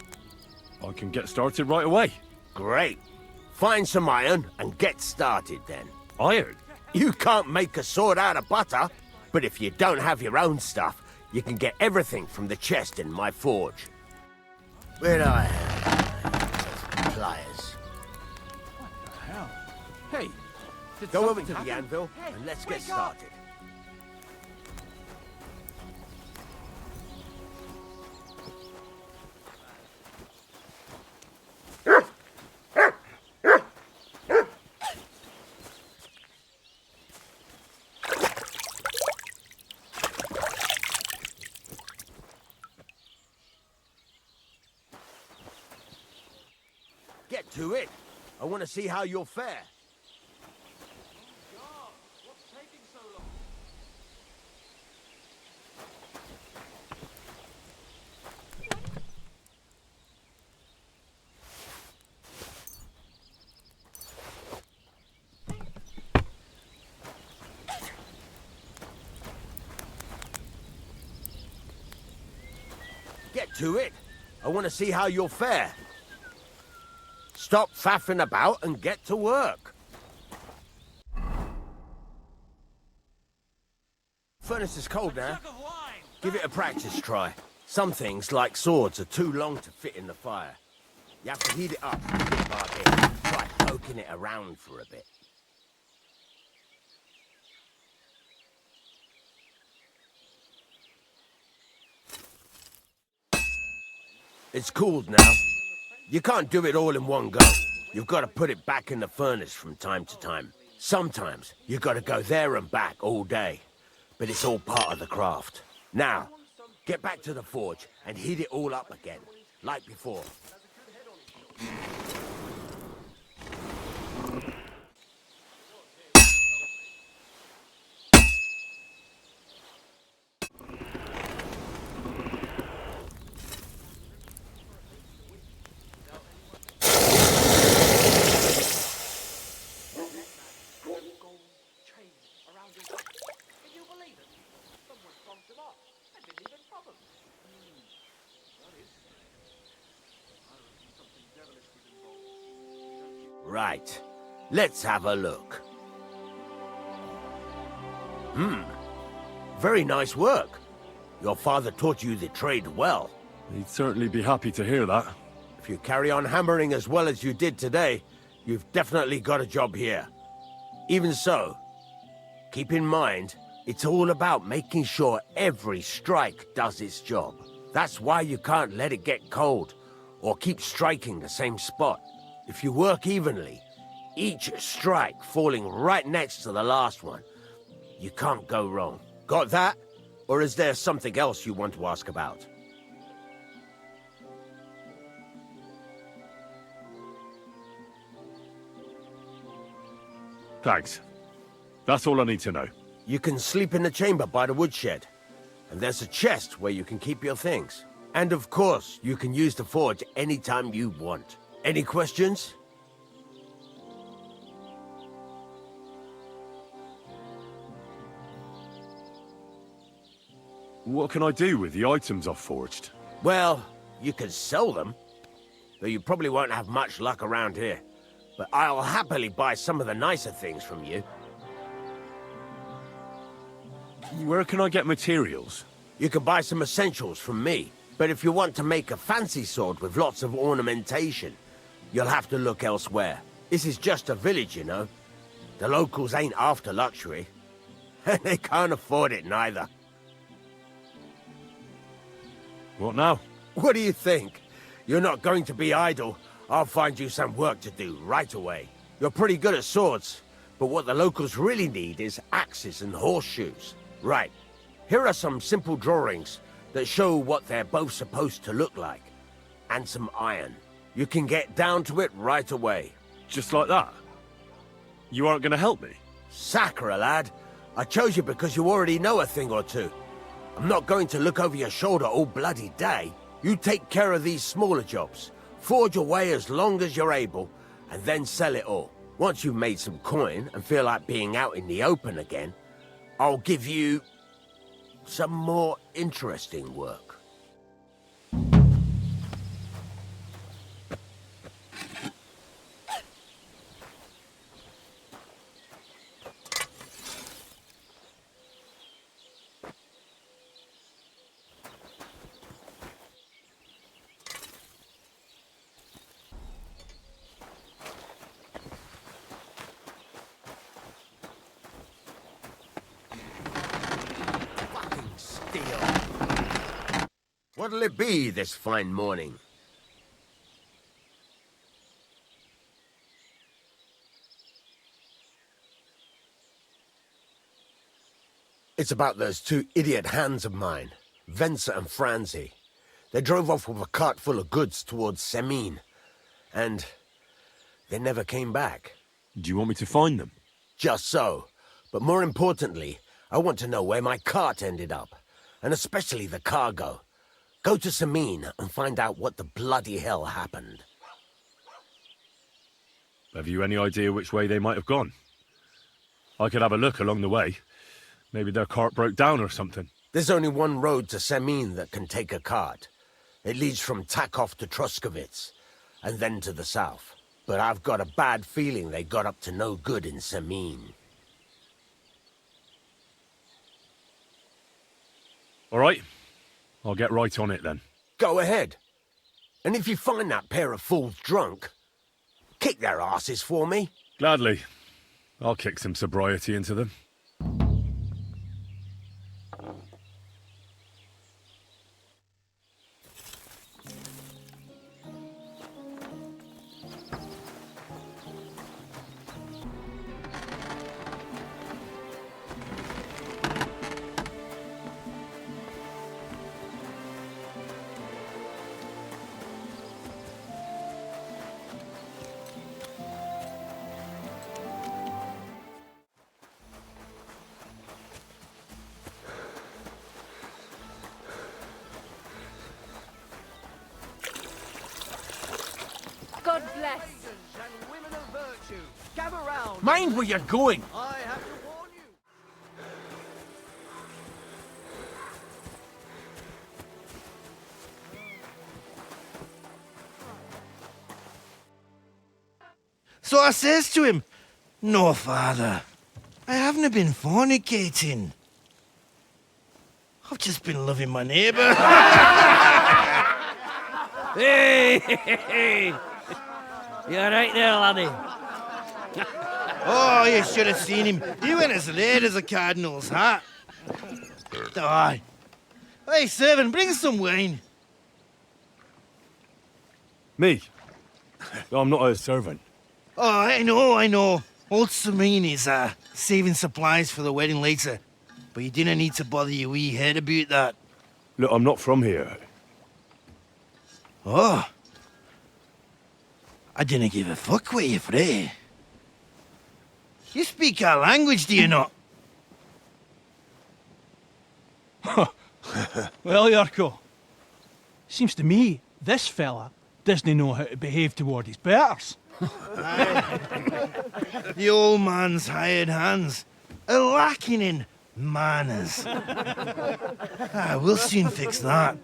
S8: I can get started right away.
S11: Great. Find some iron and get started then.
S8: Iron?
S11: You can't make a sword out of butter, but if you don't have your own stuff, you can get everything from the chest in my forge. Where do I have pliers?
S13: What the hell? Hey, did
S11: Go over
S13: something
S11: to the
S13: happen?
S11: anvil
S13: Hey,
S11: and let's get
S13: wake up!
S11: started. Get to it. I want to see how you'll fare. Get to it. I want to see how you'll fare. Stop faffing about and get to work. Furnace is cold now. Give it a practice try. Some things, like swords, are too long to fit in the fire. You have to heat it up bit by bit. Try poking it around for a bit. It's cooled now. You can't do it all in one go. You've got to put it back in the furnace from time to time. Sometimes you've got to go there and back all day. But it's all part of the craft. Now, get back to the forge and heat it all up again, like before. Right. Let's have a look. Very nice work. Your father taught you the trade well.
S8: He'd certainly be happy to hear that.
S11: If you carry on hammering as well as you did today, you've definitely got a job here. Even so, keep in mind, it's all about making sure every strike does its job. That's why you can't let it get cold, or keep striking the same spot. If you work evenly, each strike falling right next to the last one, you can't go wrong. Got that? Or is there something else you want to ask about?
S8: Thanks. That's all I need to know.
S11: You can sleep in the chamber by the woodshed. And there's a chest where you can keep your things. And of course, you can use the forge anytime you want. Any questions?
S8: What can I do with the items I've forged?
S11: Well, you can sell them. Though you probably won't have much luck around here. but I'll happily buy some of the nicer things from you.
S2: Where can I get materials?
S11: You can buy some essentials from me, but if you want to make a fancy sword with lots of ornamentation, you'll have to look elsewhere. This is just a village, you know. The locals ain't after luxury. They can't afford it neither.
S2: What now?
S11: What do you think? You're not going to be idle. I'll find you some work to do right away. You're pretty good at swords, but what the locals really need is axes and horseshoes. Right. Here are some simple drawings that show what they're both supposed to look like. And some iron. You can get down to it right away.
S2: Just like that? You aren't gonna help me?
S11: Sacre, lad. I chose you because you already know a thing or two. I'm not going to look over your shoulder all bloody day. You take care of these smaller jobs. Forge away as long as you're able, and then sell it all. Once you've made some coin and feel like being out in the open again, I'll give you some more interesting work. What'll it be this fine morning? It's about those two idiot hands of mine, Venser and Franzi. They drove off with a cart full of goods towards Semine, and they never came back.
S2: Do you want me to find them?
S11: Just so. But more importantly, I want to know where my cart ended up, and especially the cargo. Go to Semine and find out what the bloody hell happened.
S2: Have you any idea which way they might have gone? I could have a look along the way. Maybe their cart broke down or something.
S11: There's only one road to Semine that can take a cart. It leads from Takov to Troskovitz, and then to the south. But I've got a bad feeling they got up to no good in Semine.
S2: All right. I'll get right on it then.
S11: Go ahead. And if you find that pair of fools drunk, kick their asses for me.
S2: Gladly. I'll kick some sobriety into them.
S16: God bless. And women of virtue, gather round.
S13: Mind where you're going.
S16: I have to warn you.
S17: So I says to him, "No, father, I haven't been fornicating. I've just been loving my neighbour."
S13: Hey! You alright there, laddie?
S17: Oh, you should have seen him. He went as red as a cardinal's hat. Aye. Hey, servant, bring some wine.
S2: Me? I'm not a servant.
S17: Oh, I know. Old Semine is saving supplies for the wedding later. But you didn't need to bother your wee head about that.
S2: Look, I'm not from here.
S17: Oh. I didn't give a fuck what you pray. You speak our language, do you not?
S18: Well, Yarko, seems to me this fella doesn't know how to behave toward his betters.
S17: The old man's hired hands are lacking in manners. We'll soon fix that.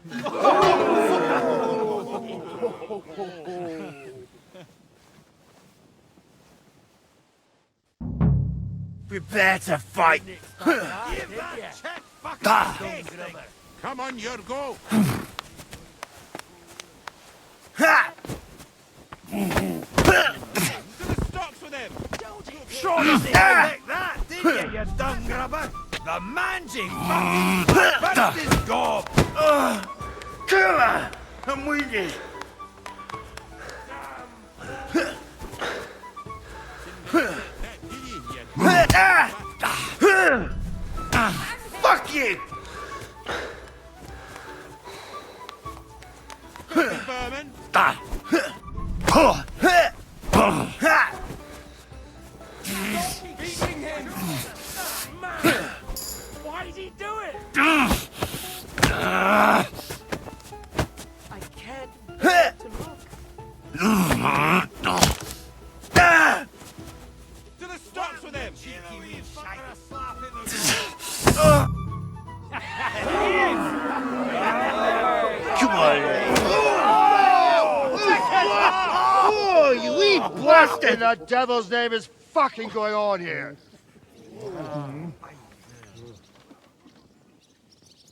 S17: Prepare to fight.
S4: Come on, your go. Stocks with him.
S17: Sure you didn't expect that, did you dung grubber? The mangy fucking burst his gob. Killer! I'm with you. Fuck you!
S4: Vermin.
S3: Beating him! Why did he do it? I can't bear to look.
S4: To the stocks with him.
S17: Come on. Oh, you wee
S19: What in the devil's name is fucking going on here?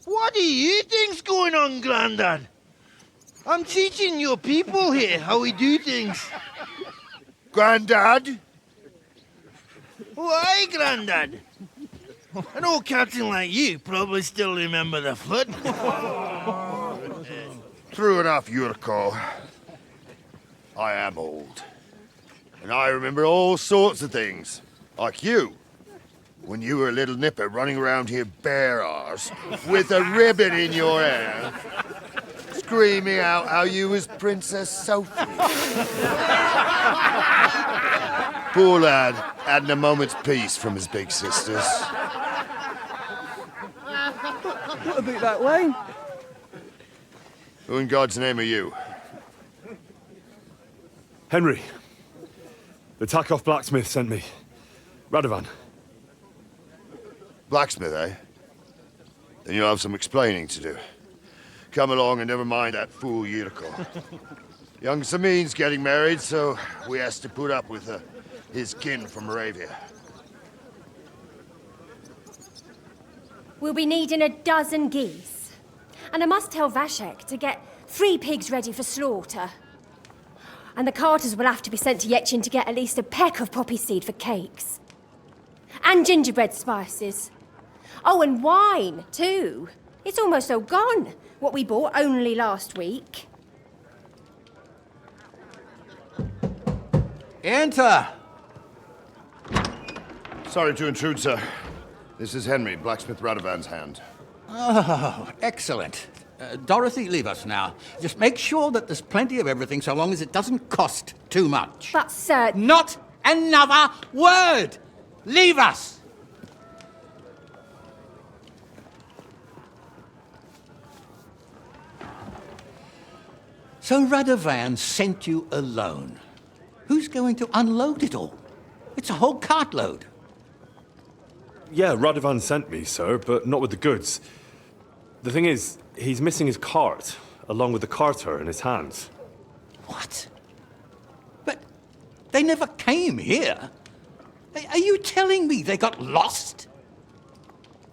S17: What do you think's going on, Grandad? I'm teaching your people here how we do things.
S19: Grandad?
S17: Why, Grandad? An old captain like you probably still remember the flood.
S19: True enough, Yurko. I am old. And I remember all sorts of things. Like you. When you were a little nipper running around here bare arse, with a ribbon in your hair, screaming out how you was Princess Sophie. Poor lad, hadn't a moment's peace from his big sisters.
S20: What about that wine?
S19: Who in God's name are you?
S8: Henry. The Takoff blacksmith sent me. Radovan.
S19: Blacksmith, eh? Then you'll have some explaining to do. Come along and never mind that fool Yurko. Young Samin's getting married, so we has to put up with his kin from Moravia.
S21: We'll be needing a dozen geese. And I must tell Vashek to get 3 pigs ready for slaughter. And the carters will have to be sent to Yetchin to get at least a peck of poppy seed for cakes. And gingerbread spices. Oh, and wine, too. It's almost all gone, what we bought only last week.
S22: Enter!
S19: Sorry to intrude, sir. This is Henry, blacksmith Radovan's hand.
S22: Oh, excellent. Dorothy, leave us now. Just make sure that there's plenty of everything so long as it doesn't cost too much.
S21: But, sir...
S22: Not another word! Leave us! So Radovan sent you alone. Who's going to unload it all? It's a whole cartload.
S6: Yeah, Radovan sent me, sir, but not with the goods. The thing is, he's missing his cart, along with the carter in his hands.
S22: What? But they never came here. Are you telling me they got lost?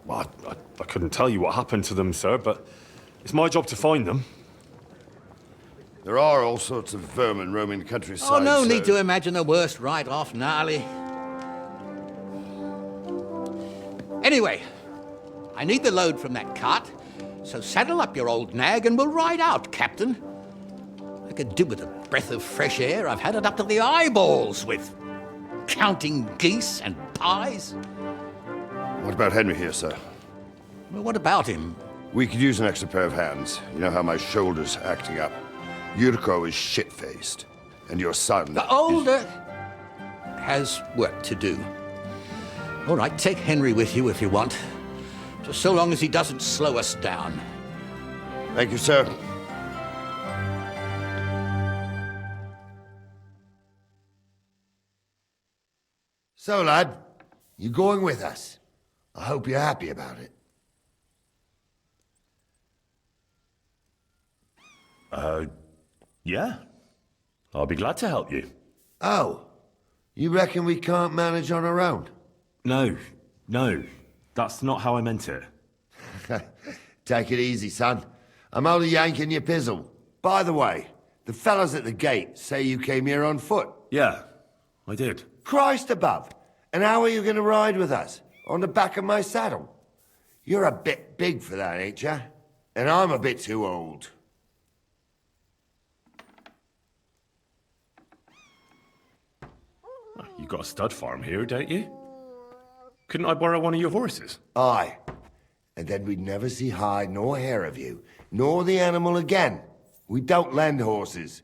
S6: Well, I couldn't tell you what happened to them, sir, but it's my job to find them.
S19: There are all sorts of vermin roaming the countryside.
S22: Oh, no
S19: sir.
S22: need to imagine the worst right off, gnarly. Anyway, I need the load from that cart, so saddle up your old nag and we'll ride out, Captain. I could do with a breath of fresh air. I've had it up to the eyeballs with counting geese and pies.
S19: What about Henry here, sir?
S22: Well, what about him?
S19: We could use an extra pair of hands. You know how my shoulder's acting up. Yurko is shit-faced, and your son...
S22: The older has work to do. All right, take Henry with you if you want. Just so long as he doesn't slow us down.
S19: Thank you, sir. So, lad, you going with us? I hope you're happy about it.
S8: Yeah. I'll be glad to help you.
S19: Oh, you reckon we can't manage on our own?
S6: No, no. That's not how I meant it.
S19: Take it easy, son. I'm only yanking your pizzle. By the way, the fellas at the gate say you came here on foot.
S6: Yeah, I did.
S19: Christ above. And how are you going to ride with us? On the back of my saddle? You're a bit big for that, ain't ya? And I'm a bit too old.
S6: You got a stud farm here, don't you? Couldn't I borrow one of your horses?
S19: Aye. And then we'd never see hide nor hair of you, nor the animal again. We don't lend horses.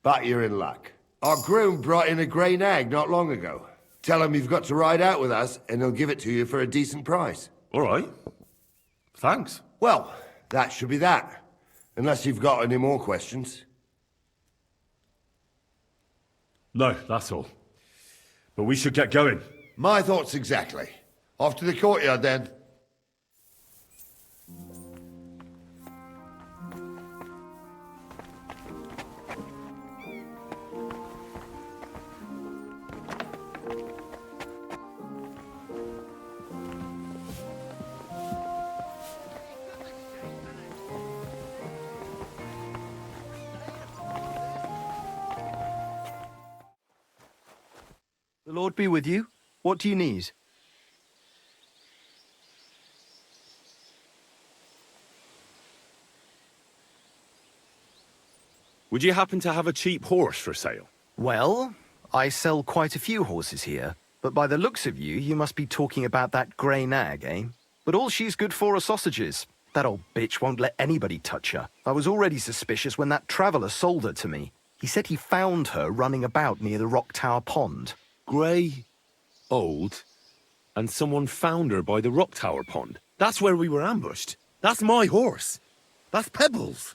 S19: But you're in luck. Our groom brought in a grey nag not long ago. Tell him you've got to ride out with us, and he'll give it to you for a decent price.
S6: All right. Thanks.
S19: Well, that should be that. Unless you've got any more questions.
S6: No, that's all. But we should get going.
S19: My thoughts exactly. Off to the courtyard, then.
S5: The Lord be with you. What do you need?
S6: Would you happen to have a cheap horse for sale?
S5: Well, I sell quite a few horses here, but by the looks of you, you must be talking about that grey nag, eh? But all she's good for are sausages. That old bitch won't let anybody touch her. I was already suspicious when that traveller sold her to me. He said he found her running about near the Rock Tower Pond.
S6: Grey, old, and someone found her by the Rock Tower Pond. That's where we were ambushed. That's my horse. That's Pebbles.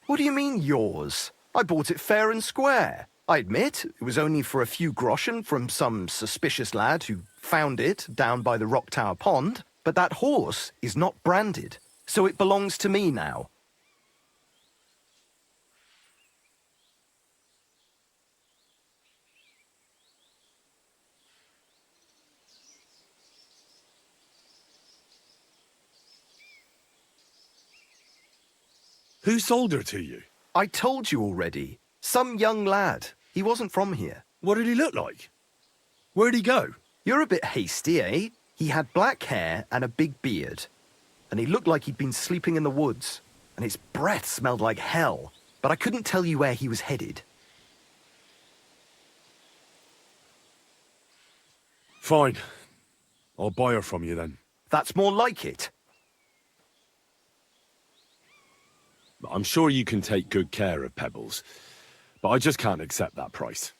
S5: What do you mean, yours? I bought it fair and square. I admit, it was only for a few groschen from some suspicious lad who found it down by the Rock Tower Pond, but that horse is not branded, so it belongs to me now.
S6: Who sold her to you?
S5: I told you already. Some young lad. He wasn't from here.
S6: What did he look like? Where'd he go?
S5: You're a bit hasty, eh? He had black hair and a big beard. And he looked like he'd been sleeping in the woods. And his breath smelled like hell. But I couldn't tell you where he was headed.
S6: Fine. I'll buy her from you then.
S5: That's more like it.
S6: I'm sure you can take good care of Pebbles, but I just can't accept that price.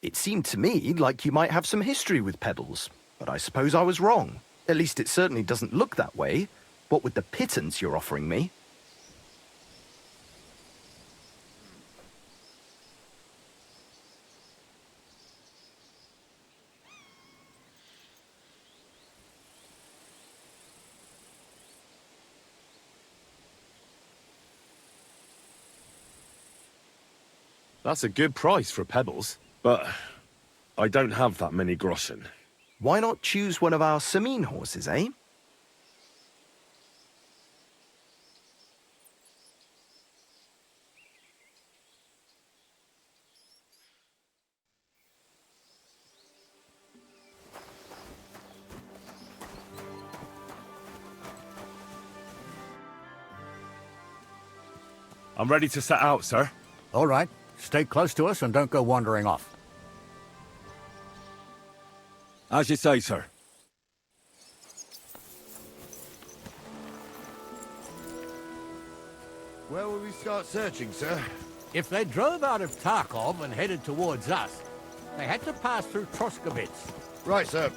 S5: It seemed to me like you might have some history with Pebbles, but I suppose I was wrong. At least it certainly doesn't look that way. What with the pittance you're offering me?
S6: That's a good price for Pebbles, but I don't have that many groschen.
S5: Why not choose one of our Samine horses, eh?
S6: I'm ready to set out, sir.
S9: All right. Stay close to us and don't go wandering off.
S8: As you say, sir.
S19: Where will we start searching, sir?
S22: If they drove out of Tarkov and headed towards us, they had to pass through Troskovitz.
S19: Right, sir.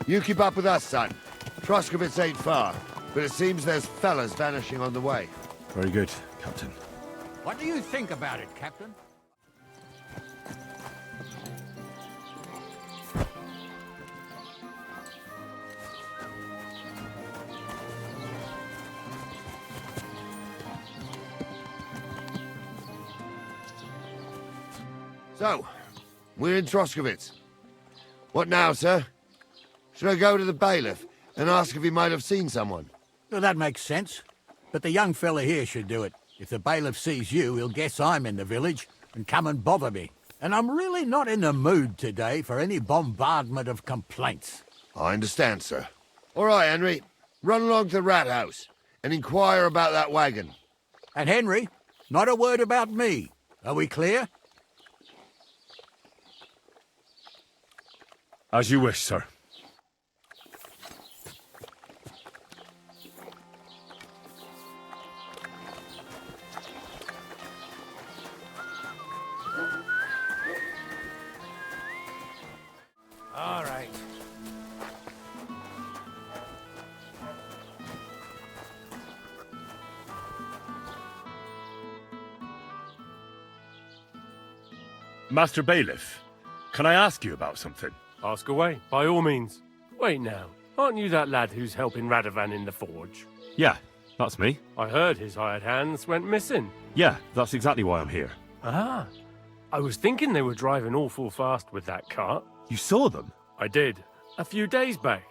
S19: You keep up with us, son. Troskovitz ain't far, but it seems there's fellas vanishing on the way.
S6: Very good, Captain.
S22: What do you think about it, Captain?
S19: So, we're in Troskowitz. What now, sir? Should I go to the bailiff and ask if he might have seen someone?
S9: Well, that makes sense. But the young fella here should do it. If the bailiff sees you, he'll guess I'm in the village and come and bother me. And I'm really not in the mood today for any bombardment of complaints.
S19: I understand, sir. All right, Henry. Run along to the rat house and inquire about that wagon.
S9: And Henry, not a word about me. Are we clear?
S6: As you wish, sir.
S3: All right.
S6: Master Bailiff, can I ask you about something?
S3: Ask away, by all means. Wait now, aren't you that lad who's helping Radovan in the forge?
S6: Yeah, that's me.
S3: I heard his hired hands went missing.
S6: Yeah, that's exactly why I'm here.
S3: Ah, I was thinking they were driving awful fast with that cart.
S6: You saw them?
S3: I did, a few days back.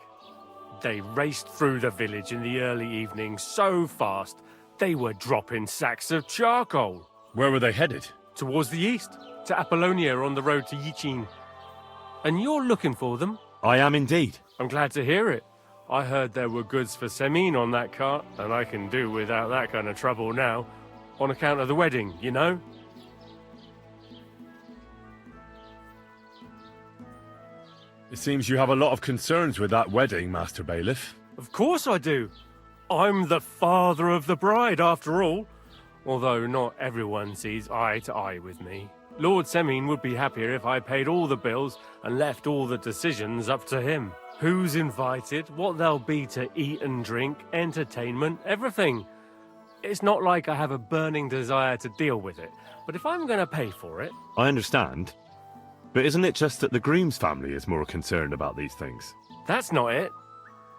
S3: They raced through the village in the early evening so fast, they were dropping sacks of charcoal.
S6: Where were they headed?
S3: Towards the east, to Apollonia on the road to Yichin. And you're looking for them?
S6: I am indeed.
S3: I'm glad to hear it. I heard there were goods for Semin on that cart, and I can do without that kind of trouble now, on account of the wedding, you know?
S6: It seems you have a lot of concerns with that wedding, Master Bailiff.
S3: Of course I do. I'm the father of the bride, after all. Although not everyone sees eye to eye with me. Lord Semin would be happier if I paid all the bills and left all the decisions up to him. Who's invited, what there'll be to eat and drink, entertainment, everything. It's not like I have a burning desire to deal with it, but if I'm going to pay for it...
S6: I understand. But isn't it just that the groom's family is more concerned about these things?
S3: That's not it.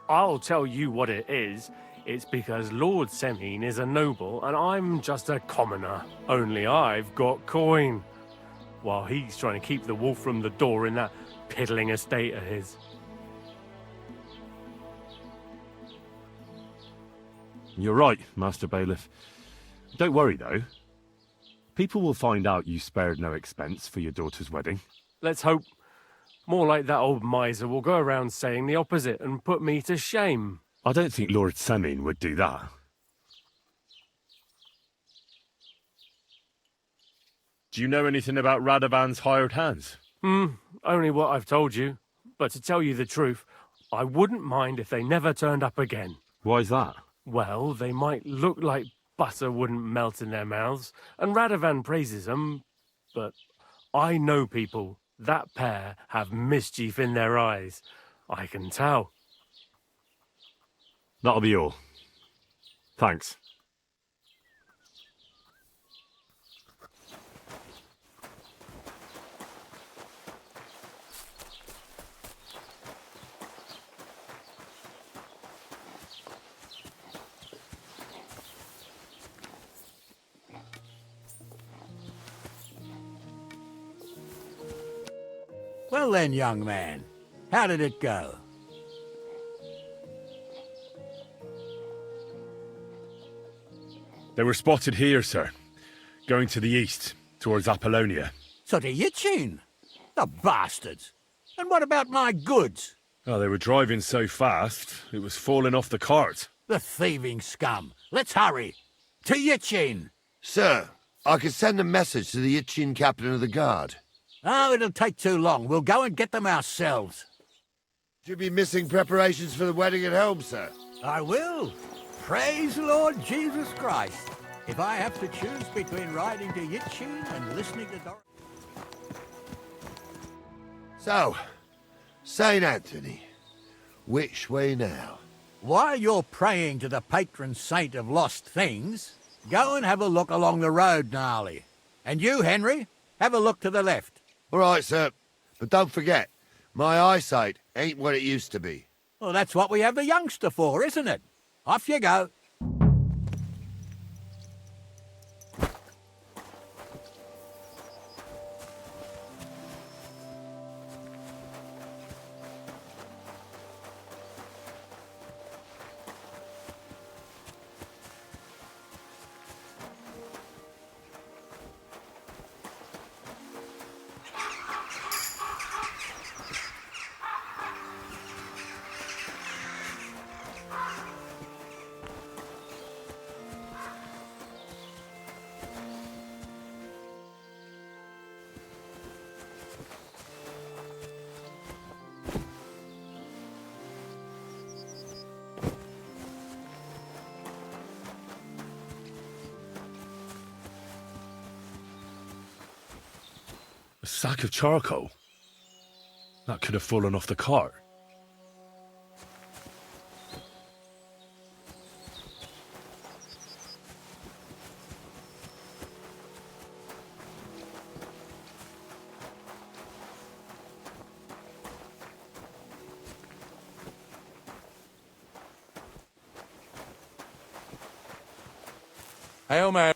S3: I'll tell you what it is. It's because Lord Semin is a noble and I'm just a commoner. Only I've got coin. While he's trying to keep the wolf from the door in that piddling estate of his.
S6: You're right, Master Bailiff. Don't worry, though. People will find out you spared no expense for your daughter's wedding.
S3: Let's hope. More like that old miser will go around saying the opposite and put me to shame.
S6: I don't think Lord Semin would do that. Do you know anything about Radovan's hired hands?
S3: Only what I've told you. But to tell you the truth, I wouldn't mind if they never turned up again.
S6: Why's that?
S3: Well, they might look like butter wouldn't melt in their mouths, and Radovan praises them, but I know people. That pair have mischief in their eyes. I can tell.
S6: That'll be all. Thanks.
S9: Well then, young man, how did it go?
S6: They were spotted here, sir. Going to the east, towards Apollonia.
S9: So to Yichin? The bastards! And what about my goods?
S6: Oh, they were driving so fast, it was falling off the cart.
S9: The thieving scum! Let's hurry! To Yichin!
S19: Sir, I could send a message to the Yichin captain of the guard.
S9: Oh, it'll take too long. We'll go and get them ourselves.
S19: You'll be missing preparations for the wedding at home, sir.
S9: I will. Praise Lord Jesus Christ. If I have to choose between riding to Yichin and listening to Dor...
S19: So, St. Anthony, which way now?
S9: While you're praying to the patron saint of lost things, go and have a look along the road, Gnarly. And you, Henry, have a look to the left.
S19: All right, sir. But don't forget, my eyesight ain't what it used to be.
S9: Well, that's what we have the youngster for, isn't it? Off you go.
S8: sack of charcoal? That could have fallen off the cart.
S4: Hail Mary.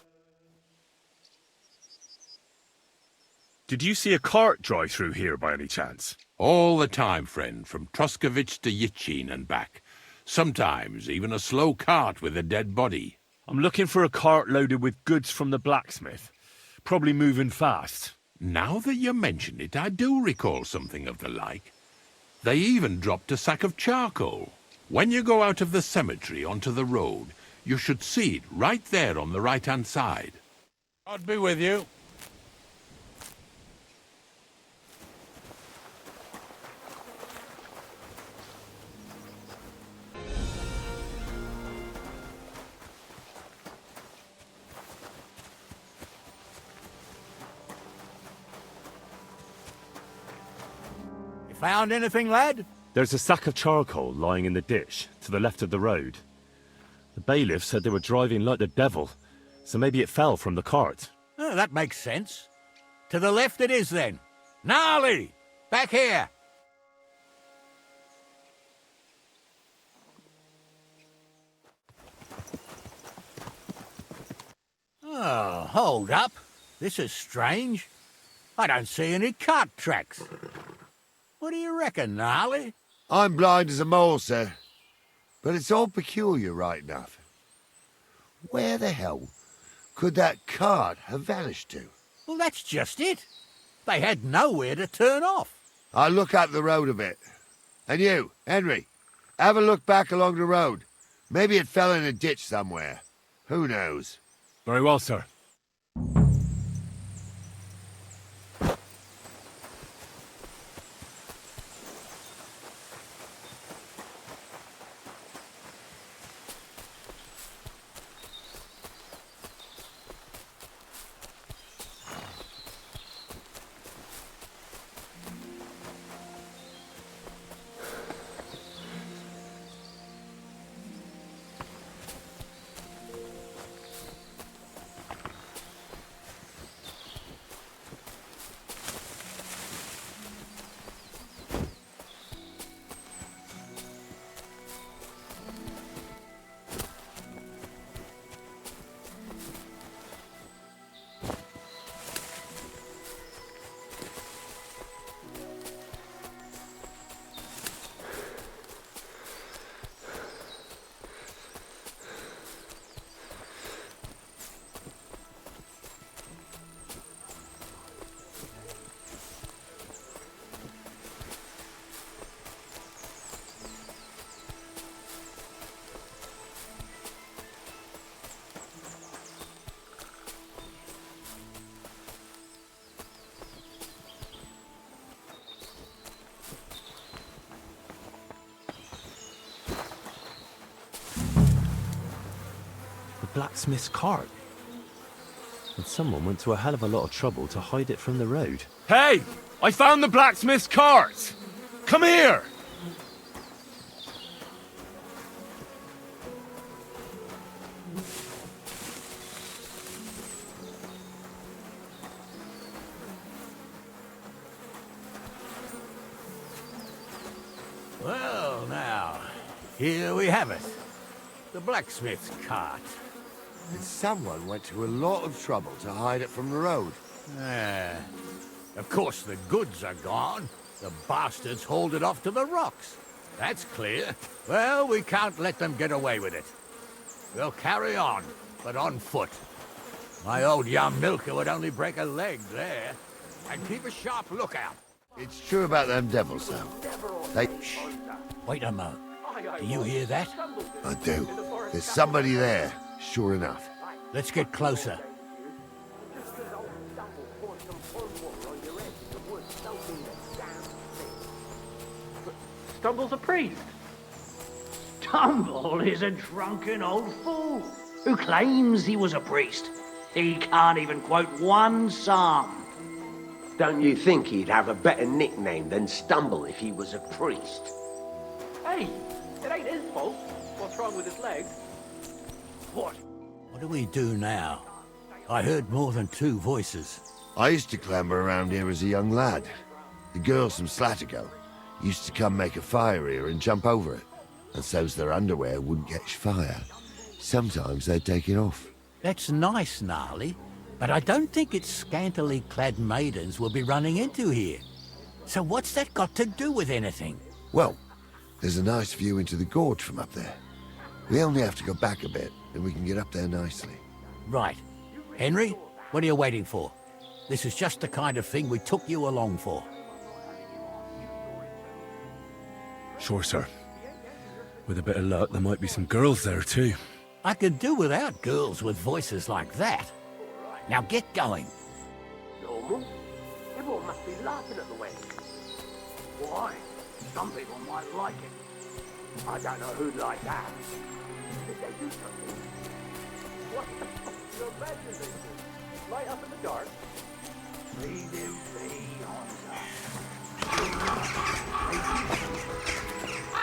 S8: Did you see a cart drive through here by any chance?
S4: All the time, friend, from Troskovich to Yitchin and back. Sometimes even a slow cart with a dead body.
S8: I'm looking for a cart loaded with goods from the blacksmith. Probably moving fast.
S4: Now that you mention it, I do recall something of the like. They even dropped a sack of charcoal. When you go out of the cemetery onto the road, you should see it right there on the right-hand side.
S22: God be with you. You found anything, lad?
S6: There's a sack of charcoal lying in the ditch to the left of the road. The bailiff said they were driving like the devil, so maybe it fell from the cart.
S9: Oh, that makes sense. To the left it is, then. Gnarly! Back here! Oh, hold up. This is strange. I don't see any cart tracks. What do you reckon, Gnarly?
S19: I'm blind as a mole, sir. But it's all peculiar, right enough. Where the hell could that cart have vanished to?
S9: Well, that's just it. They had nowhere to turn off.
S19: I'll look up the road a bit. And you, Henry, have a look back along the road. Maybe it fell in a ditch somewhere. Who knows?
S8: Very well, sir.
S6: Blacksmith's cart. And someone went to a hell of a lot of trouble to hide it from the road.
S8: Hey! I found the blacksmith's cart! Come here!
S9: Well, now, here we have it. The blacksmith's cart.
S19: And someone went to a lot of trouble to hide it from the road.
S9: Of course, the goods are gone. The bastards hauled it off to the rocks. That's clear. Well, we can't let them get away with it. We'll carry on, but on foot. My old young milker would only break a leg there. And keep a sharp lookout.
S19: It's true about them devils, though. They...
S9: Shh. Wait a moment. Do you hear that?
S19: I do. There's somebody there, sure enough.
S9: Let's get closer.
S10: Stumble's a priest. Stumble is a drunken old fool who claims he was a priest. He can't even quote one psalm.
S11: Don't you think he'd have a better nickname than Stumble if he was a priest?
S12: Hey, it ain't his fault. What's wrong with his legs?
S9: What do we do now? I heard more than two voices.
S19: I used to clamber around here as a young lad. The girls from Slattergo used to come make a fire here and jump over it, and so's their underwear wouldn't catch fire. Sometimes they'd take it off.
S9: That's nice, Gnarly, but I don't think it's scantily clad maidens we'll be running into here. So what's that got to do with anything?
S19: Well, there's a nice view into the gorge from up there. We only have to go back a bit, and we can get up there nicely.
S9: Right. Henry, what are you waiting for? This is just the kind of thing we took you along for.
S8: Sure, sir. With a bit of luck, there might be some girls there, too.
S9: I could do without girls with voices like that. Now get going.
S10: Normal? Everyone must be laughing at the wedding. Why? Some people might like it. I don't know who'd like that. Did they do something? What the fuck do you imagine they do? Light up in the dark? Leave him be,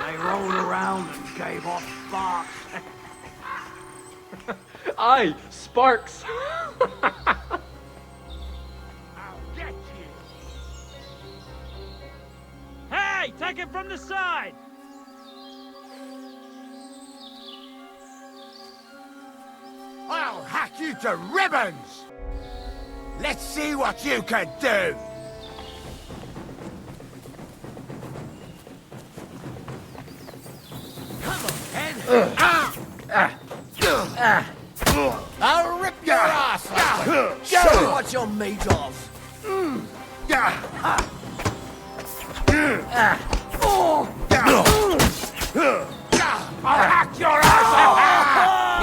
S10: They rolled around and gave off sparks.
S12: Aye, sparks.
S10: I'll get you.
S3: Hey, take it from the side!
S11: I'll hack you to ribbons! Let's see what you can do! Come on, Ken! I'll rip your ass open! Show me what you're made of! I'll hack your ass off!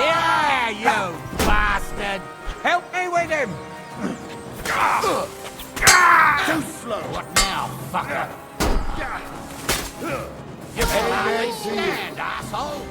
S11: Yeah, you bastard! Help me with him! Too slow! What now, fucker? You can hardly stand, asshole!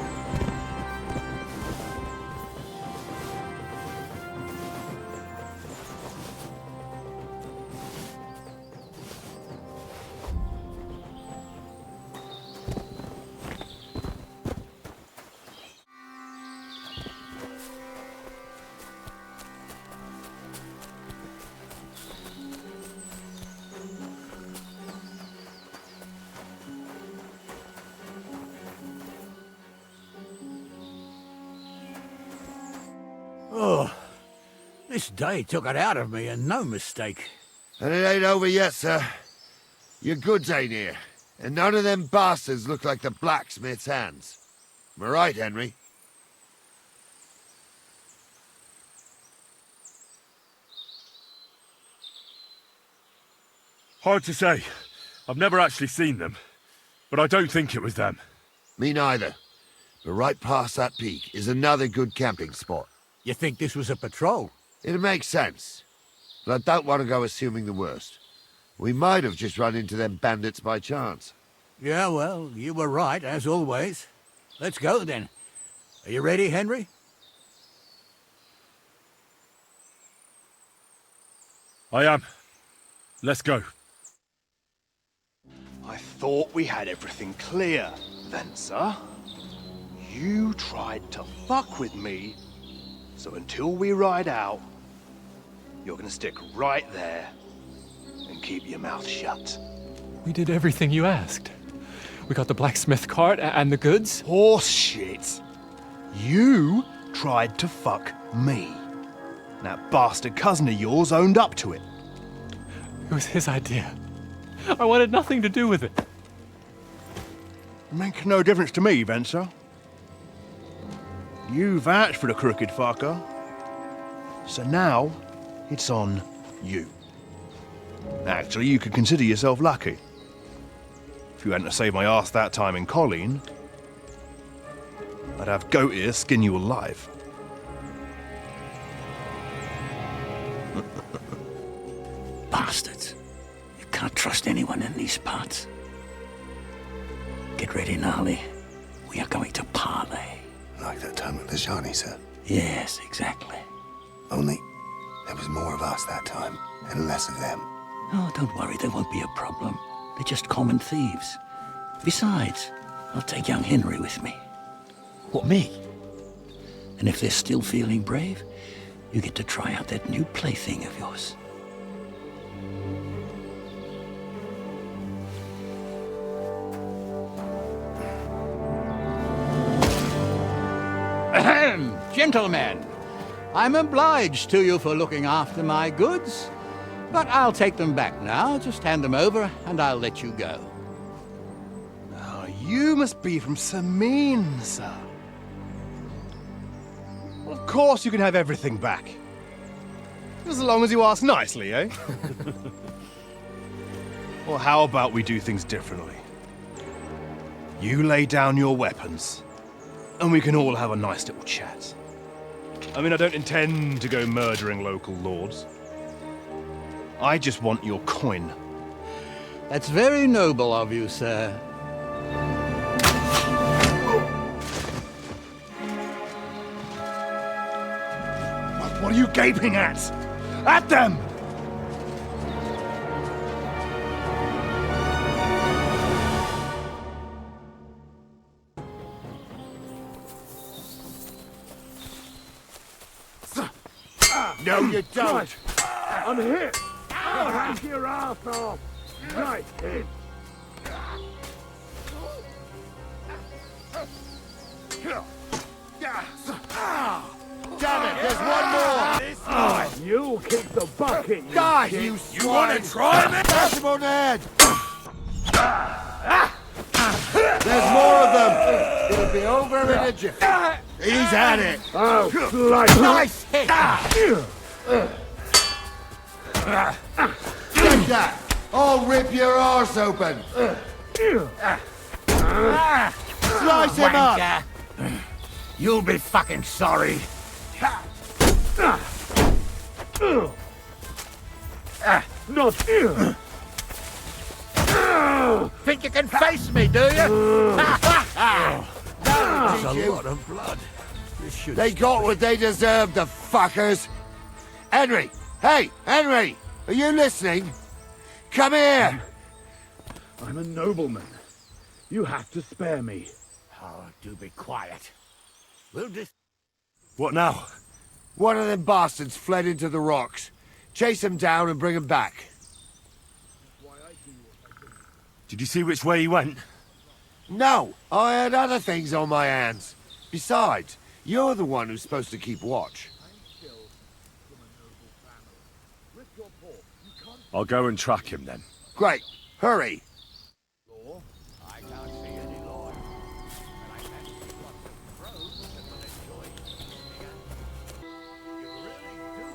S9: Oh, this day took it out of me, and no mistake.
S19: And it ain't over yet, sir. Your goods ain't here, and none of them bastards look like the blacksmith's hands. Am I right, Henry?
S8: Hard to say. I've never actually seen them, but I don't think it was them.
S19: Me neither. But right past that peak is another good camping spot.
S9: You think this was a patrol?
S19: It makes sense. But I don't want to go assuming the worst. We might have just run into them bandits by chance.
S9: Yeah, well, you were right, as always. Let's go, then. Are you ready, Henry?
S8: I am. Let's go.
S14: I thought we had everything clear, Venser. You tried to fuck with me, so until we ride out, you're gonna stick right there and keep your mouth shut.
S1: We did everything you asked. We got the blacksmith cart and the goods.
S14: Horse shit. You tried to fuck me. That bastard cousin of yours owned up to it.
S1: It was his idea. I wanted nothing to do with it.
S14: Make no difference to me, Venser. You vouched for the crooked fucker. So now, it's on you. Actually, you could consider yourself lucky. If you hadn't saved my ass that time in Colleen, I'd have goat ear skin you alive.
S9: Bastards. You can't trust anyone in these parts. Get ready, Gnarly. We are going to parley.
S23: Like that time at the Shani, sir?
S9: Yes, exactly.
S23: Only there was more of us that time, and less of them.
S9: Oh, don't worry, there won't be a problem. They're just common thieves. Besides, I'll take young Henry with me.
S2: What, me?
S9: And if they're still feeling brave, you get to try out that new plaything of yours. Ahem, gentlemen, I'm obliged to you for looking after my goods, but I'll take them back now. Just hand them over and I'll let you go.
S14: Oh, you must be from Samin, sir. Well, of course you can have everything back. As long as you ask nicely, eh? Well, how about we do things differently? You lay down your weapons, and we can all have a nice little chat. I mean, I don't intend to go murdering local lords. I just want your coin.
S9: That's very noble of you, sir.
S14: What are you gaping at? At them!
S19: No, you don't.
S10: I'm hit. I'll hack your ass off. Nice hit.
S19: Damn it, there's one more.
S10: You kick the bucket, you
S19: Die,
S10: shit.
S19: you swine.
S10: You wanna try me?
S19: Bash him on the head. There's more of them. It'll be over in a jiffy. He's had it.
S10: Oh, slice.
S19: Nice hit. Take that. I'll rip your arse open. Slice him up.
S9: You'll be fucking sorry.
S10: Not
S9: Think you can face me, do you?
S19: There's
S9: a lot of blood.
S19: They got what they deserved, the fuckers. Henry! Hey, Henry! Are you listening? Come here!
S10: I'm a nobleman. You have to spare me.
S9: Oh, do be quiet. We'll just...
S2: What now?
S19: One of them bastards fled into the rocks. Chase him down and bring him back.
S2: Did you see which way he went?
S19: No, I had other things on my hands. Besides, you're the one who's supposed to keep watch.
S2: I'll go and track him then.
S19: Great. Hurry.
S9: I can't see any law. And I can't see what the crows that will enjoy You really do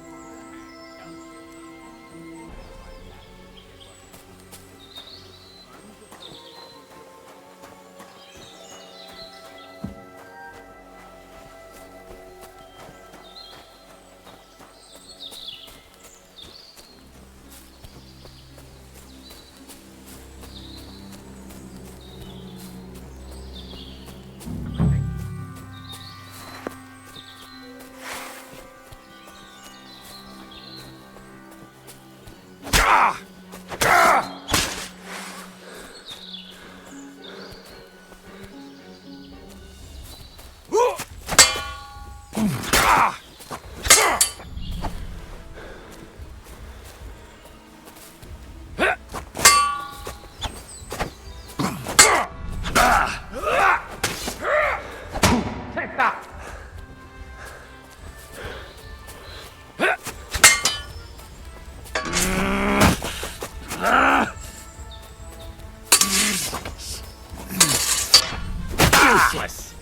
S10: Useless.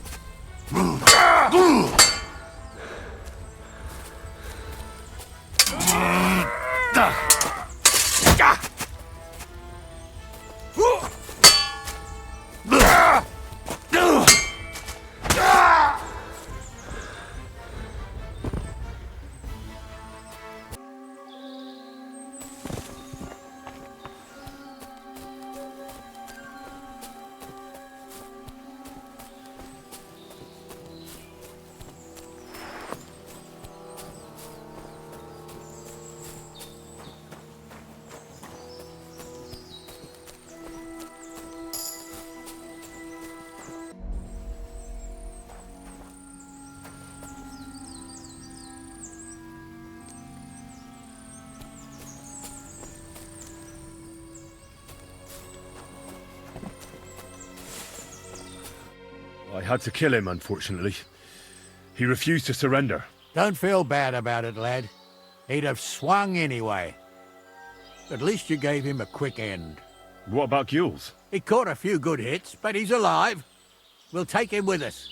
S8: had to kill him, unfortunately. He refused to surrender.
S9: Don't feel bad about it, lad. He'd have swung anyway. At least you gave him a quick end.
S8: What about Gules?
S9: He caught a few good hits, but he's alive. We'll take him with us.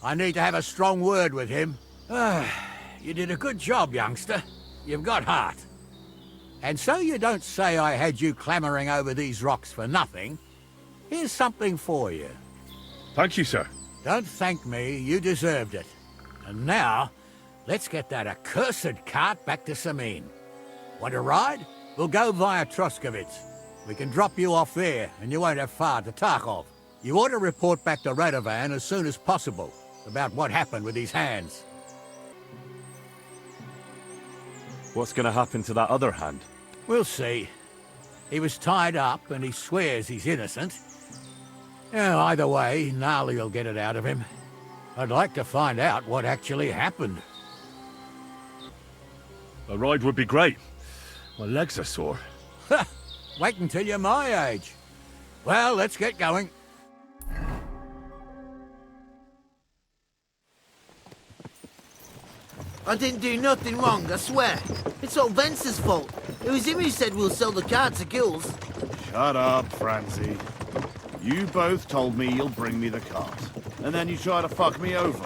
S9: I need to have a strong word with him. You did a good job, youngster. You've got heart. And so you don't say I had you clambering over these rocks for nothing. Here's something for you.
S8: Thank you, sir.
S9: Don't thank me, you deserved it. And now, let's get that accursed cart back to Samin. Want a ride? We'll go via Troskovitz. We can drop you off there, and you won't have far to Tarkov. You ought to report back to Radovan as soon as possible about what happened with his hands.
S6: What's going to happen to that other hand?
S9: We'll see. He was tied up, and he swears he's innocent. Either way, Gnarly will get it out of him. I'd like to find out what actually happened.
S8: A ride would be great. My legs are sore.
S9: Wait until you're my age. Well, let's get going.
S7: I didn't do nothing wrong, I swear. It's all Vence's fault. It was him who said we'll sell the car to Gules.
S17: Shut up, Francie. You both told me you'll bring me the cart, and then you try to fuck me over.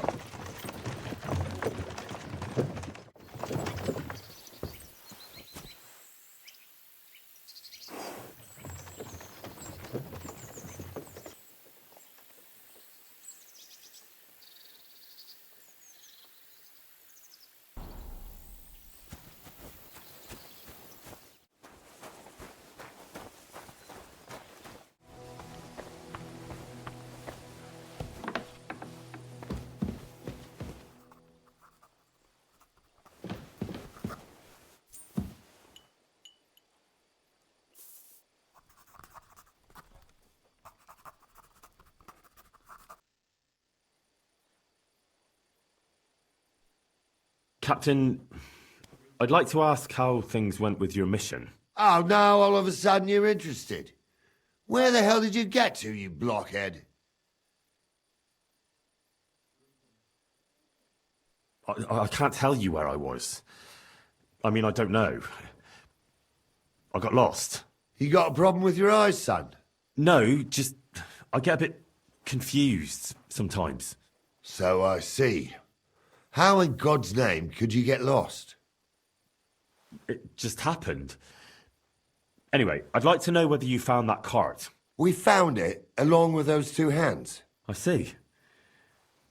S6: Captain, I'd like to ask how things went with your mission.
S19: Oh, now all of a sudden you're interested. Where the hell did you get to, you blockhead?
S6: I can't tell you where I was. I mean, I don't know. I got lost.
S19: You got a problem with your eyes, son?
S6: No, just I get a bit confused sometimes.
S19: So I see. How in God's name could you get lost?
S6: It just happened. Anyway, I'd like to know whether you found that cart.
S19: We found it, along with those two hands.
S6: I see.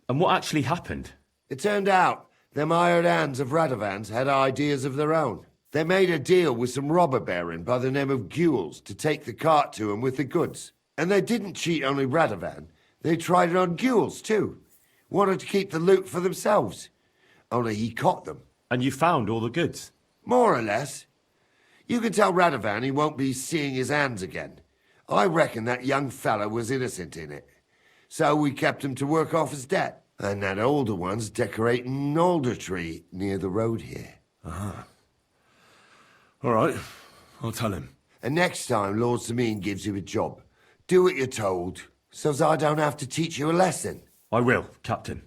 S6: And what actually happened?
S19: It turned out them hired hands of Radovans had ideas of their own. They made a deal with some robber baron by the name of Gules to take the cart to him with the goods. And they didn't cheat only Radovan, they tried it on Gules too. Wanted to keep the loot for themselves. Only he caught them.
S6: And you found all the goods?
S19: More or less. You can tell Radovan he won't be seeing his hands again. I reckon that young fella was innocent in it. So we kept him to work off his debt. And that older one's decorating an alder tree near the road here.
S8: Ah. All right, I'll tell him.
S19: And next time Lord Samin gives you a job, do what you're told, so as I don't have to teach you a lesson.
S6: I will, Captain.